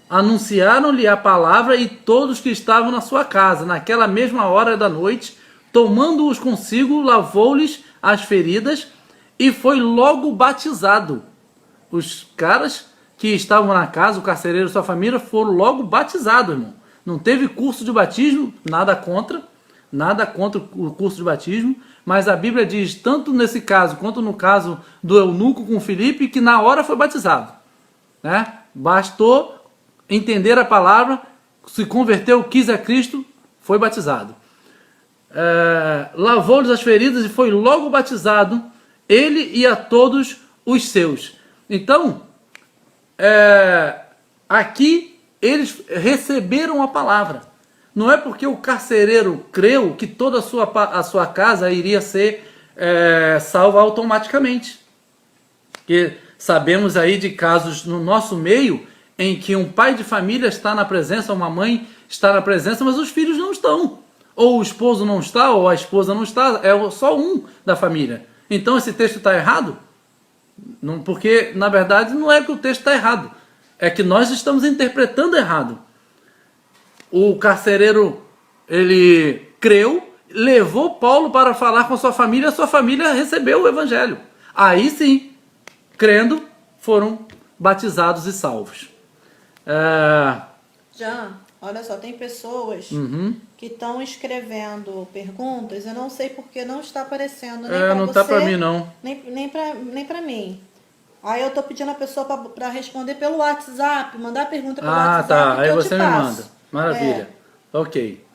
A: anunciaram-lhe a palavra e todos que estavam na sua casa, naquela mesma hora da noite, tomando-os consigo, lavou-lhes as feridas e foi logo batizado. Os caras que estavam na casa, o carcereiro e sua família, foram logo batizados, irmão. Não teve curso de batismo, nada contra o curso de batismo, mas a Bíblia diz, tanto nesse caso quanto no caso do eunuco com Filipe, que na hora foi batizado. Bastou entender a palavra, se converteu, quis a Cristo, foi batizado. Lavou-lhes as feridas e foi logo batizado, ele e a todos os seus. Então, aqui eles receberam a palavra. Não é porque o carcereiro creu que toda a sua casa iria ser salva automaticamente. Porque sabemos aí de casos no nosso meio em que um pai de família está na presença, uma mãe está na presença, mas os filhos não estão. Ou o esposo não está, ou a esposa não está, é só um da família. Então esse texto está errado? Não, porque, na verdade, não é que o texto está errado. é que nós estamos interpretando errado. O carcereiro, ele creu, levou Paulo para falar com sua família recebeu o evangelho. Aí sim, crendo, foram batizados e salvos.
B: Jean, olha só, tem pessoas que estão escrevendo perguntas, eu não sei porque não está aparecendo nem para
A: não
B: você,
A: está para mim não.
B: Nem para mim. Aí eu tô pedindo a pessoa para responder pelo WhatsApp, mandar pergunta pelo WhatsApp.
A: Tá, aí
B: eu
A: você
B: te
A: me
B: passo.
A: manda. Maravilha. Ok.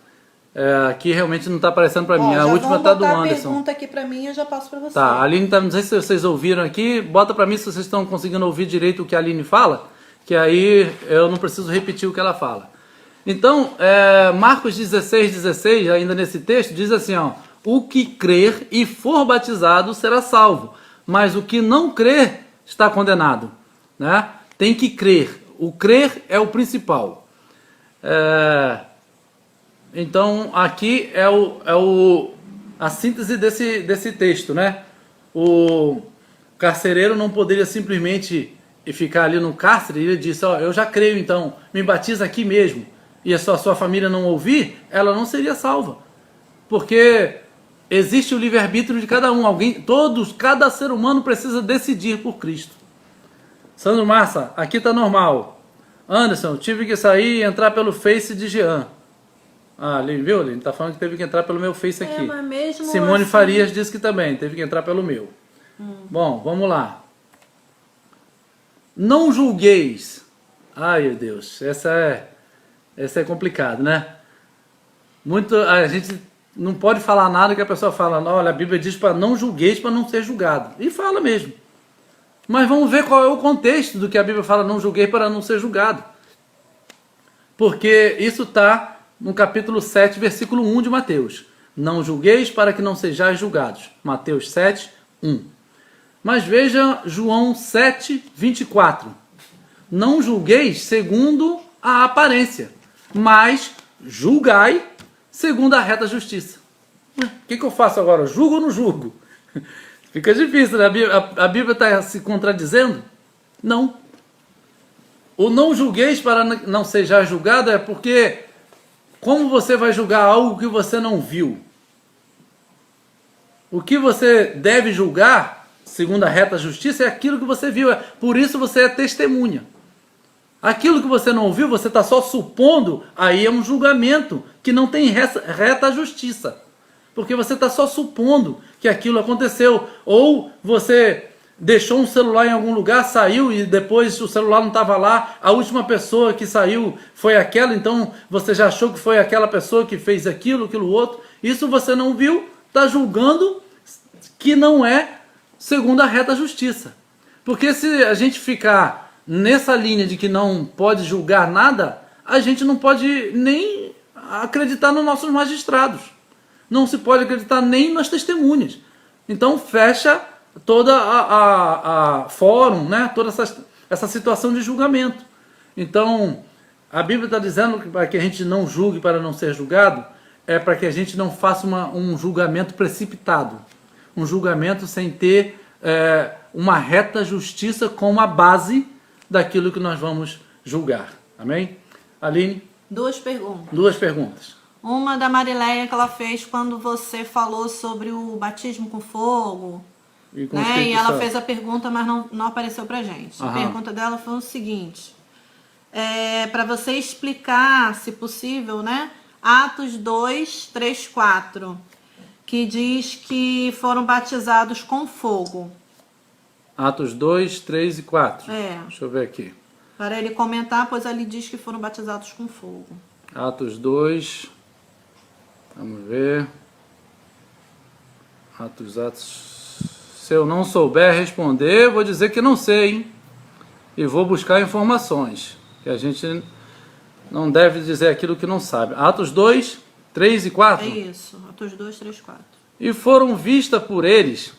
A: Aqui realmente não está aparecendo para mim. A
B: já
A: última
B: vão
A: está do
B: botar a
A: Anderson.
B: pergunta aqui para mim e eu já passo para você.
A: Tá, a Aline tá, não sei se vocês ouviram aqui, bota para mim se vocês estão conseguindo ouvir direito o que a Aline fala, que aí eu não preciso repetir o que ela fala. Então, Marcos 16, ainda nesse texto, diz assim, ó, o que crer e for batizado será salvo, mas o que não crer está condenado, né? Tem que crer, o crer é o principal. Então, aqui é a síntese desse texto, né? O carcereiro não poderia simplesmente ficar ali no cárcere, ele disse, ó, eu já creio então, me batiza aqui mesmo, e a sua família não ouvir, ela não seria salva. Porque existe o livre-arbítrio de cada um, cada ser humano precisa decidir por Cristo. Sandro Massa, aqui tá normal. Anderson, tive que sair e entrar pelo Face de Jean. Aline, viu? Aline tá falando que teve que entrar pelo meu Face aqui.
B: Mas mesmo
A: Simone
B: assim...
A: Farias disse que também teve que entrar pelo meu. Bom, vamos lá. Não julgueis. Ai, meu Deus, essa é complicado, né? A gente não pode falar nada que a pessoa fala, olha, a Bíblia diz para não julgueis para não ser julgado. E fala mesmo. Mas vamos ver qual é o contexto do que a Bíblia fala, não julgueis para não ser julgado. Porque isso está no capítulo 7, versículo 1 de Mateus. Não julgueis para que não sejais julgados. Mateus 7, 1. Mas veja João 7, 24. Não julgueis segundo a aparência, mas julgai segundo a reta justiça. O que eu faço agora? Julgo ou não julgo? Fica difícil, né? A Bíblia está se contradizendo? Não. O não julgueis para não sejais julgado é porque como você vai julgar algo que você não viu? O que você deve julgar, segundo a reta justiça, é aquilo que você viu. Por isso você é testemunha. Aquilo que você não ouviu, você está só supondo, aí é um julgamento que não tem reta justiça. Porque você está só supondo que aquilo aconteceu. Ou você deixou um celular em algum lugar, saiu e depois o celular não estava lá, a última pessoa que saiu foi aquela, então você já achou que foi aquela pessoa que fez aquilo outro. Isso você não viu, está julgando que não é segundo a reta justiça. Porque se a gente ficar nessa linha de que não pode julgar nada, a gente não pode nem acreditar nos nossos magistrados. Não se pode acreditar nem nas testemunhas. Então fecha toda a fórum, né? Toda essa situação de julgamento. Então, a Bíblia está dizendo que para que a gente não julgue para não ser julgado, é para que a gente não faça um julgamento precipitado. Um julgamento sem ter uma reta justiça como a base daquilo que nós vamos julgar. Amém? Aline?
B: Duas perguntas.
A: Duas perguntas.
B: Uma da Marileia que ela fez quando você falou sobre o batismo com fogo. E ela fez a pergunta, mas não apareceu pra gente. A pergunta dela foi o seguinte: para você explicar, se possível, né? Atos 2, 3, 4, que diz que foram batizados com fogo.
A: Atos 2, 3 e 4.
B: Deixa
A: eu ver aqui.
B: Para ele comentar, pois ali diz que foram batizados com fogo.
A: Atos 2. Vamos ver. Atos. Se eu não souber responder, vou dizer que não sei, hein? E vou buscar informações. Que a gente não deve dizer aquilo que não sabe. Atos 2, 3 e 4?
B: É isso. Atos 2, 3, 4.
A: E foram vistas por eles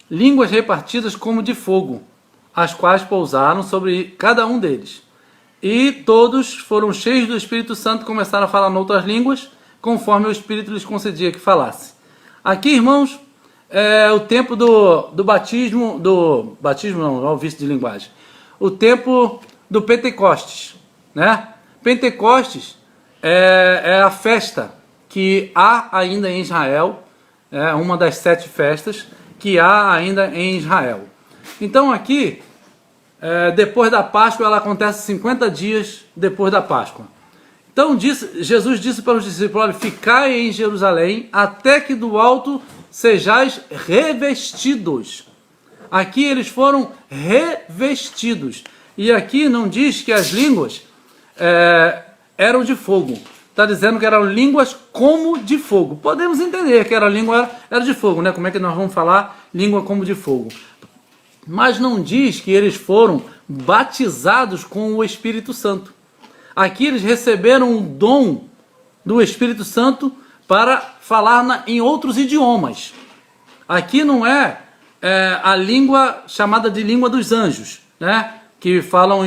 A: línguas repartidas como de fogo, as quais pousaram sobre cada um deles. E todos foram cheios do Espírito Santo e começaram a falar noutras línguas, conforme o Espírito lhes concedia que falasse. Aqui, irmãos, é o tempo do batismo não é o vício de linguagem. O tempo do Pentecostes, né? Pentecostes é a festa que há ainda em Israel, é uma das 7 festas que há ainda em Israel. Então aqui, depois da Páscoa, ela acontece 50 dias depois da Páscoa. Então Jesus disse para os discípulos: olha, ficai em Jerusalém até que do alto sejais revestidos. Aqui eles foram revestidos. E aqui não diz que as línguas eram de fogo. Está dizendo que eram línguas como de fogo. Podemos entender que a língua era de fogo, né? Como é que nós vamos falar língua como de fogo? Mas não diz que eles foram batizados com o Espírito Santo. Aqui eles receberam o dom do Espírito Santo para falar em outros idiomas. Aqui não é a língua chamada de língua dos anjos, né? Que falam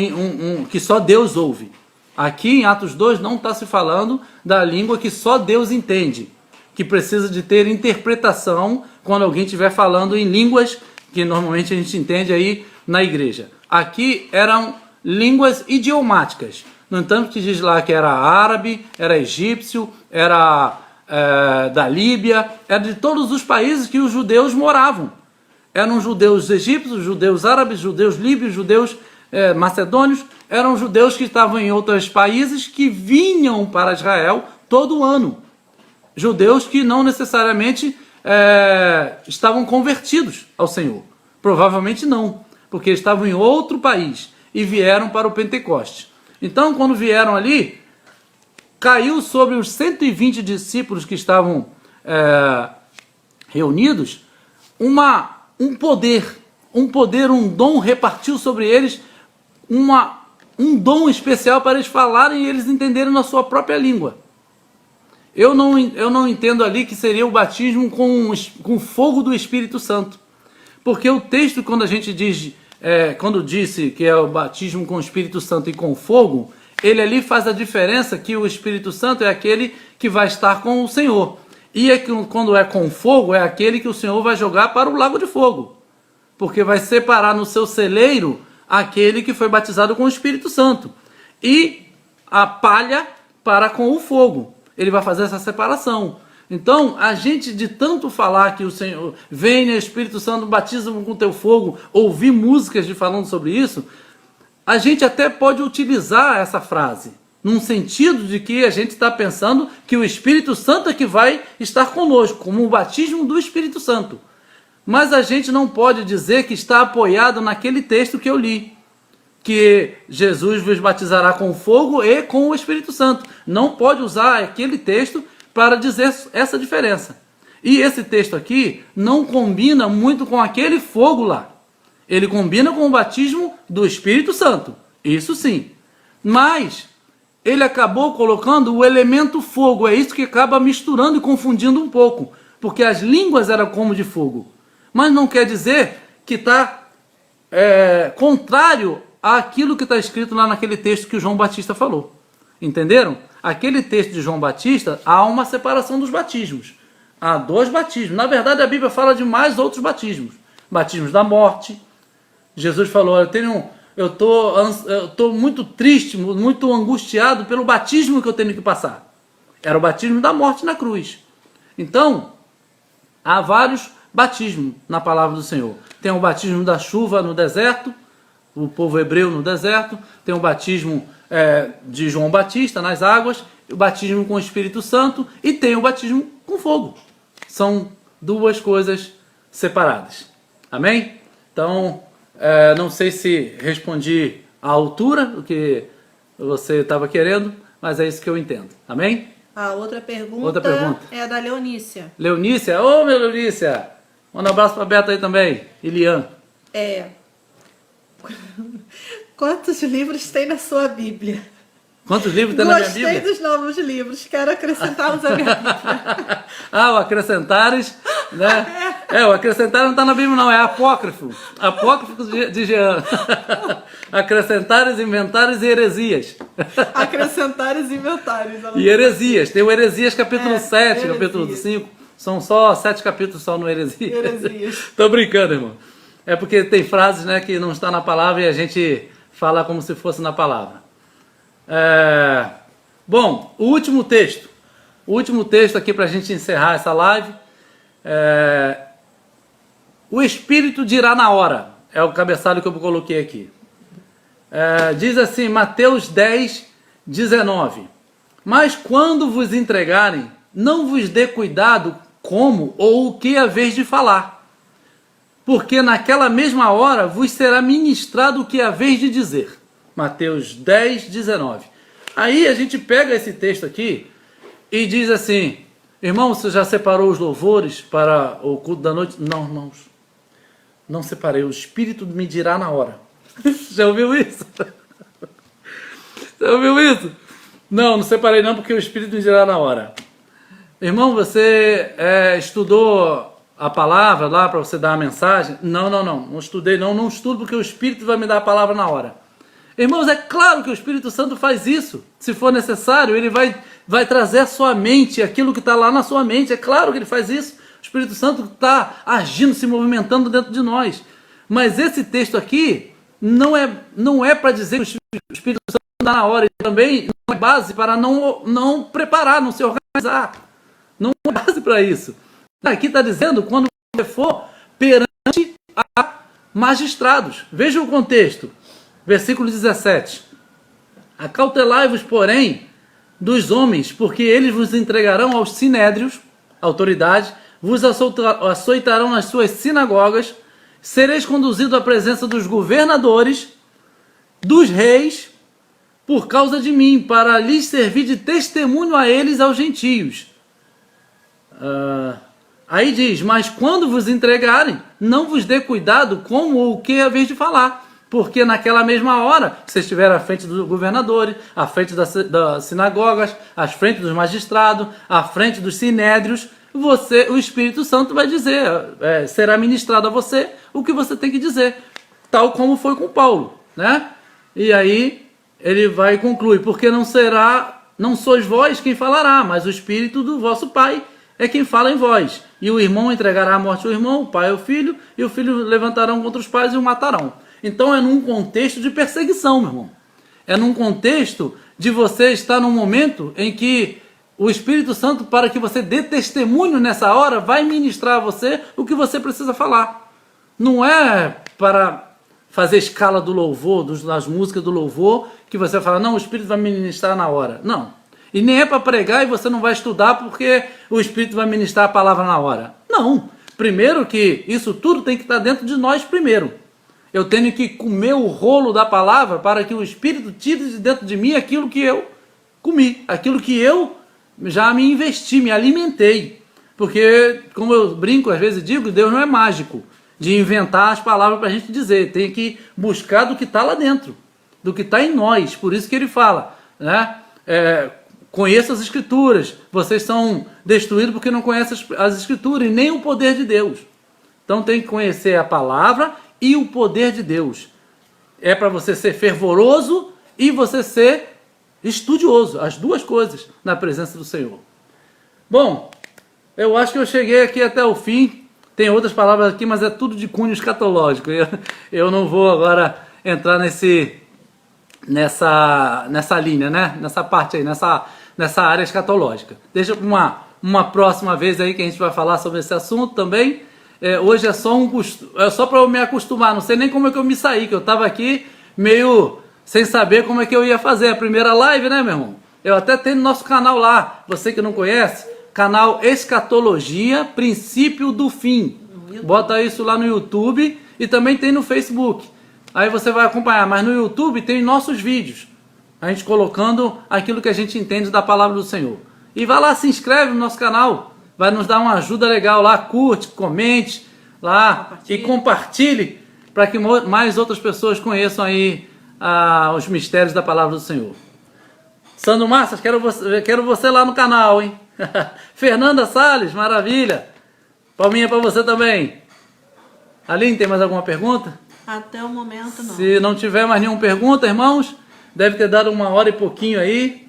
A: que só Deus ouve. Aqui em Atos 2 não está se falando da língua que só Deus entende, que precisa de ter interpretação quando alguém estiver falando em línguas que normalmente a gente entende aí na igreja. Aqui eram línguas idiomáticas. No entanto, que diz lá que era árabe, era egípcio, era da Líbia, era de todos os países que os judeus moravam. Eram judeus egípcios, judeus árabes, judeus líbios, judeus macedônios, eram judeus que estavam em outros países que vinham para Israel todo ano. Judeus que não necessariamente estavam convertidos ao Senhor. Provavelmente não, porque estavam em outro país e vieram para o Pentecostes. Então, quando vieram ali, caiu sobre os 120 discípulos que estavam reunidos um poder, um dom repartiu sobre eles, um dom especial para eles falarem e eles entenderem na sua própria língua. Eu não entendo ali que seria o batismo com fogo do Espírito Santo. Porque o texto, quando a gente diz, quando disse que é o batismo com o Espírito Santo e com fogo, ele ali faz a diferença que o Espírito Santo é aquele que vai estar com o Senhor. E quando é com fogo, é aquele que o Senhor vai jogar para o lago de fogo. Porque vai separar no seu celeiro aquele que foi batizado com o Espírito Santo. E a palha para com o fogo. Ele vai fazer essa separação. Então, a gente de tanto falar que o Senhor vem, Espírito Santo, batiza com teu fogo, ouvir músicas falando sobre isso, a gente até pode utilizar essa frase, num sentido de que a gente está pensando que o Espírito Santo é que vai estar conosco, como o batismo do Espírito Santo. Mas a gente não pode dizer que está apoiado naquele texto que eu li, que Jesus vos batizará com fogo e com o Espírito Santo. Não pode usar aquele texto para dizer essa diferença. E esse texto aqui não combina muito com aquele fogo lá. Ele combina com o batismo do Espírito Santo, isso sim. Mas ele acabou colocando o elemento fogo, é isso que acaba misturando e confundindo um pouco, porque as línguas eram como de fogo. Mas não quer dizer que está contrário àquilo que está escrito lá naquele texto que o João Batista falou. Entenderam? Aquele texto de João Batista, há uma separação dos batismos. Há 2 batismos. Na verdade, a Bíblia fala de mais outros batismos. Batismos da morte. Jesus falou, eu estou muito triste, muito angustiado pelo batismo que eu tenho que passar. Era o batismo da morte na cruz. Então, há vários batismos na palavra do Senhor. Tem o batismo da chuva no deserto, o povo hebreu no deserto. Tem o batismo de João Batista nas águas, o batismo com o Espírito Santo e tem o batismo com fogo. São 2 coisas separadas. Amém? Então, não sei se respondi à altura do que você estava querendo, mas é isso que eu entendo. Amém?
B: A outra pergunta é da Leonícia.
A: Leonícia? Ô, meu Leonícia! Manda um abraço para a Beta aí também. E Lian.
B: Quantos livros tem na sua Bíblia?
A: Quantos livros tem na minha Bíblia?
B: Gostei dos novos livros, quero acrescentá-los à minha Bíblia.
A: O Acrescentares, né? O Acrescentares não está na Bíblia não, é apócrifo. Apócrifo de Jean. Acrescentares, Inventares e Heresias.
B: Acrescentares e Inventares.
A: E Heresias, tem o Heresias capítulo 7,
B: Heresias.
A: capítulo 5. São só 7 capítulos só no Heresias.
B: Heresias.
A: Tô brincando, irmão. É porque tem frases, né, que não está na palavra e a gente falar como se fosse na palavra. Bom, o último texto aqui para a gente encerrar essa live, o Espírito dirá na hora, é o cabeçalho que eu coloquei aqui. Diz assim, Mateus 10, 19, mas quando vos entregarem, não vos dê cuidado como ou o que haveis de falar, porque naquela mesma hora vos será ministrado o que haveis de dizer. Mateus 10, 19. Aí a gente pega esse texto aqui e diz assim, irmão, você já separou os louvores para o culto da noite? Não separei, o Espírito me dirá na hora. Já ouviu isso? Já ouviu isso? Não separei não, porque o Espírito me dirá na hora. Irmão, você estudou a palavra lá para você dar a mensagem? Não estudei não estudo porque o Espírito vai me dar a palavra na hora. Irmãos, é claro que o Espírito Santo faz isso. Se for necessário, ele vai trazer à sua mente aquilo que está lá na sua mente. É claro que ele faz isso. O Espírito Santo está agindo, se movimentando dentro de nós. Mas esse texto aqui não é para dizer que o Espírito Santo dá na hora. E também não é base para não preparar, não se organizar. Não é base para isso. Aqui está dizendo quando você for perante a magistrados. Veja o contexto. Versículo 17. Acautelai-vos, porém, dos homens, porque eles vos entregarão aos sinédrios, autoridade, vos açoitarão nas suas sinagogas, sereis conduzidos à presença dos governadores, dos reis, por causa de mim, para lhes servir de testemunho a eles, aos gentios. Aí diz, mas quando vos entregarem, não vos dê cuidado como ou o que haveis de falar, porque naquela mesma hora, que vocês estiverem à frente dos governadores, à frente das sinagogas, à frente dos magistrados, à frente dos sinédrios, o Espírito Santo vai dizer, será ministrado a você o que você tem que dizer, tal como foi com Paulo, né? E aí ele vai concluir, porque não sois vós quem falará, mas o Espírito do vosso Pai é quem fala em vós. E o irmão entregará à morte o irmão, o pai ao filho, e o filho levantarão contra os pais e o matarão. Então é num contexto de perseguição, meu irmão. É num contexto de você estar num momento em que o Espírito Santo, para que você dê testemunho nessa hora, vai ministrar a você o que você precisa falar. Não é para fazer escala do louvor, das músicas do louvor, que você fala, não, o Espírito vai ministrar na hora. Não. E nem é para pregar e você não vai estudar porque o Espírito vai ministrar a palavra na hora. Não. Primeiro que isso tudo tem que estar dentro de nós primeiro. Eu tenho que comer o rolo da palavra para que o Espírito tire de dentro de mim aquilo que eu comi, aquilo que eu já me investi, me alimentei. Porque, como eu brinco, às vezes digo, Deus não é mágico de inventar as palavras para a gente dizer. Tem que buscar do que está lá dentro, do que está em nós. Por isso que ele fala, né? Conheça as Escrituras. Vocês são destruídos porque não conhecem as Escrituras e nem o poder de Deus. Então tem que conhecer a palavra e o poder de Deus. É para você ser fervoroso e você ser estudioso. As duas coisas na presença do Senhor. Bom, eu acho que eu cheguei aqui até o fim. Tem outras palavras aqui, mas é tudo de cunho escatológico. Eu não vou agora entrar nessa linha, né? Nessa parte aí, nessa área escatológica. Deixa para uma próxima vez aí que a gente vai falar sobre esse assunto também. Hoje é só para eu me acostumar, não sei nem como é que eu me saí, que eu estava aqui meio sem saber como é que eu ia fazer a primeira live, né, meu irmão? Eu até tenho no nosso canal lá, você que não conhece, canal Escatologia, Princípio do Fim. Bota isso lá no YouTube e também tem no Facebook. Aí você vai acompanhar, mas no YouTube tem nossos vídeos, a gente colocando aquilo que a gente entende da palavra do Senhor. E vai lá, se inscreve no nosso canal. Vai nos dar uma ajuda legal lá, curte, comente lá e compartilhe para que mais outras pessoas conheçam aí os mistérios da palavra do Senhor. Sandro Massas, quero você lá no canal, hein? Fernanda Salles, maravilha. Palminha para você também. Aline, tem mais alguma pergunta?
B: Até o momento não.
A: Se não tiver mais nenhuma pergunta, irmãos, deve ter dado 1 hora e pouquinho aí.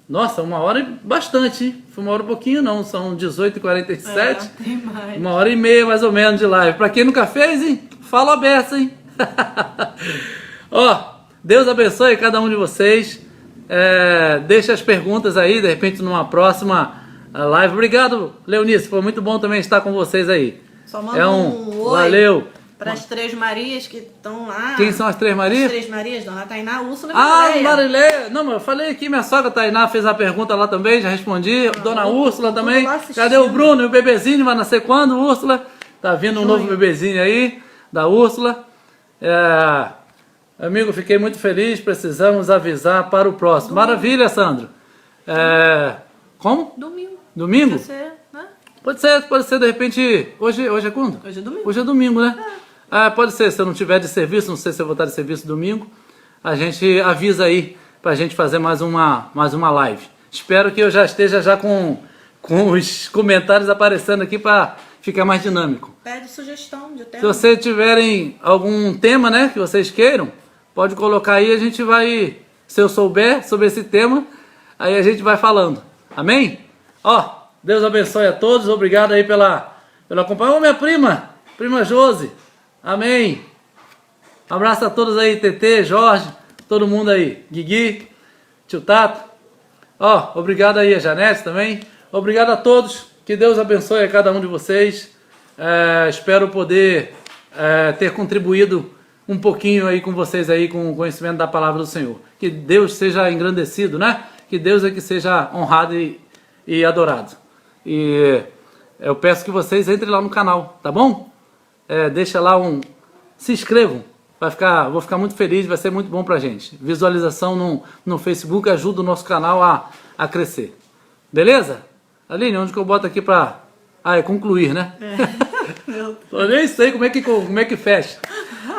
A: Nossa, 1 hora e bastante, hein? Foi 1 hora e pouquinho não, são 18h47.
B: Tem mais.
A: 1 hora e meia mais ou menos de live. Pra quem nunca fez, hein? Fala aberto, hein? Ó, Deus abençoe cada um de vocês. Deixa as perguntas aí, de repente numa próxima live. Obrigado, Leonice, foi muito bom também estar com vocês aí.
B: Só manda um oi.
A: Valeu.
B: Para as Três Marias que estão lá.
A: Quem são as Três Marias?
B: As Três Marias, Dona Tainá, Úrsula e Marileia.
A: Marileia. Não, mas eu falei aqui, minha sogra Tainá fez a pergunta lá também, já respondi. Dona Úrsula também. Cadê o Bruno? E o bebezinho vai nascer quando, Úrsula? Tá vindo um novo bebezinho aí, da Úrsula. Amigo, fiquei muito feliz, precisamos avisar para o próximo. Maravilha, Sandro. Como? Domingo?
B: Pode ser, né?
A: Pode ser, de repente, hoje é quando?
B: Hoje é domingo.
A: Hoje é domingo, né? Pode ser, se eu não tiver de serviço, não sei se eu vou estar de serviço domingo, a gente avisa aí pra gente fazer mais uma live. Espero que eu já esteja já com os comentários aparecendo aqui para ficar mais dinâmico.
B: Pede sugestão de tema.
A: Se vocês tiverem algum tema, né, que vocês queiram, pode colocar aí, a gente vai, se eu souber sobre esse tema, aí a gente vai falando. Amém? Ó, Deus abençoe a todos, obrigado aí pela companhia. Ô, minha prima Josi. Amém. Um abraço a todos aí, TT, Jorge, todo mundo aí. Guigui, tio Tato. Ó, obrigado aí a Janete também. Obrigado a todos. Que Deus abençoe a cada um de vocês. Espero poder ter contribuído um pouquinho aí com vocês aí com o conhecimento da palavra do Senhor. Que Deus seja engrandecido, né? Que Deus é que seja honrado e adorado. E eu peço que vocês entrem lá no canal, tá bom? Deixa lá se inscrevam, vou ficar muito feliz, vai ser muito bom pra gente. Visualização no Facebook ajuda o nosso canal a crescer. Beleza? Aline, onde que eu boto aqui pra... concluir, né? Eu nem sei como é que fecha.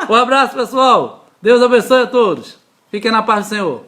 A: Um abraço, pessoal. Deus abençoe a todos. Fiquem na paz do Senhor.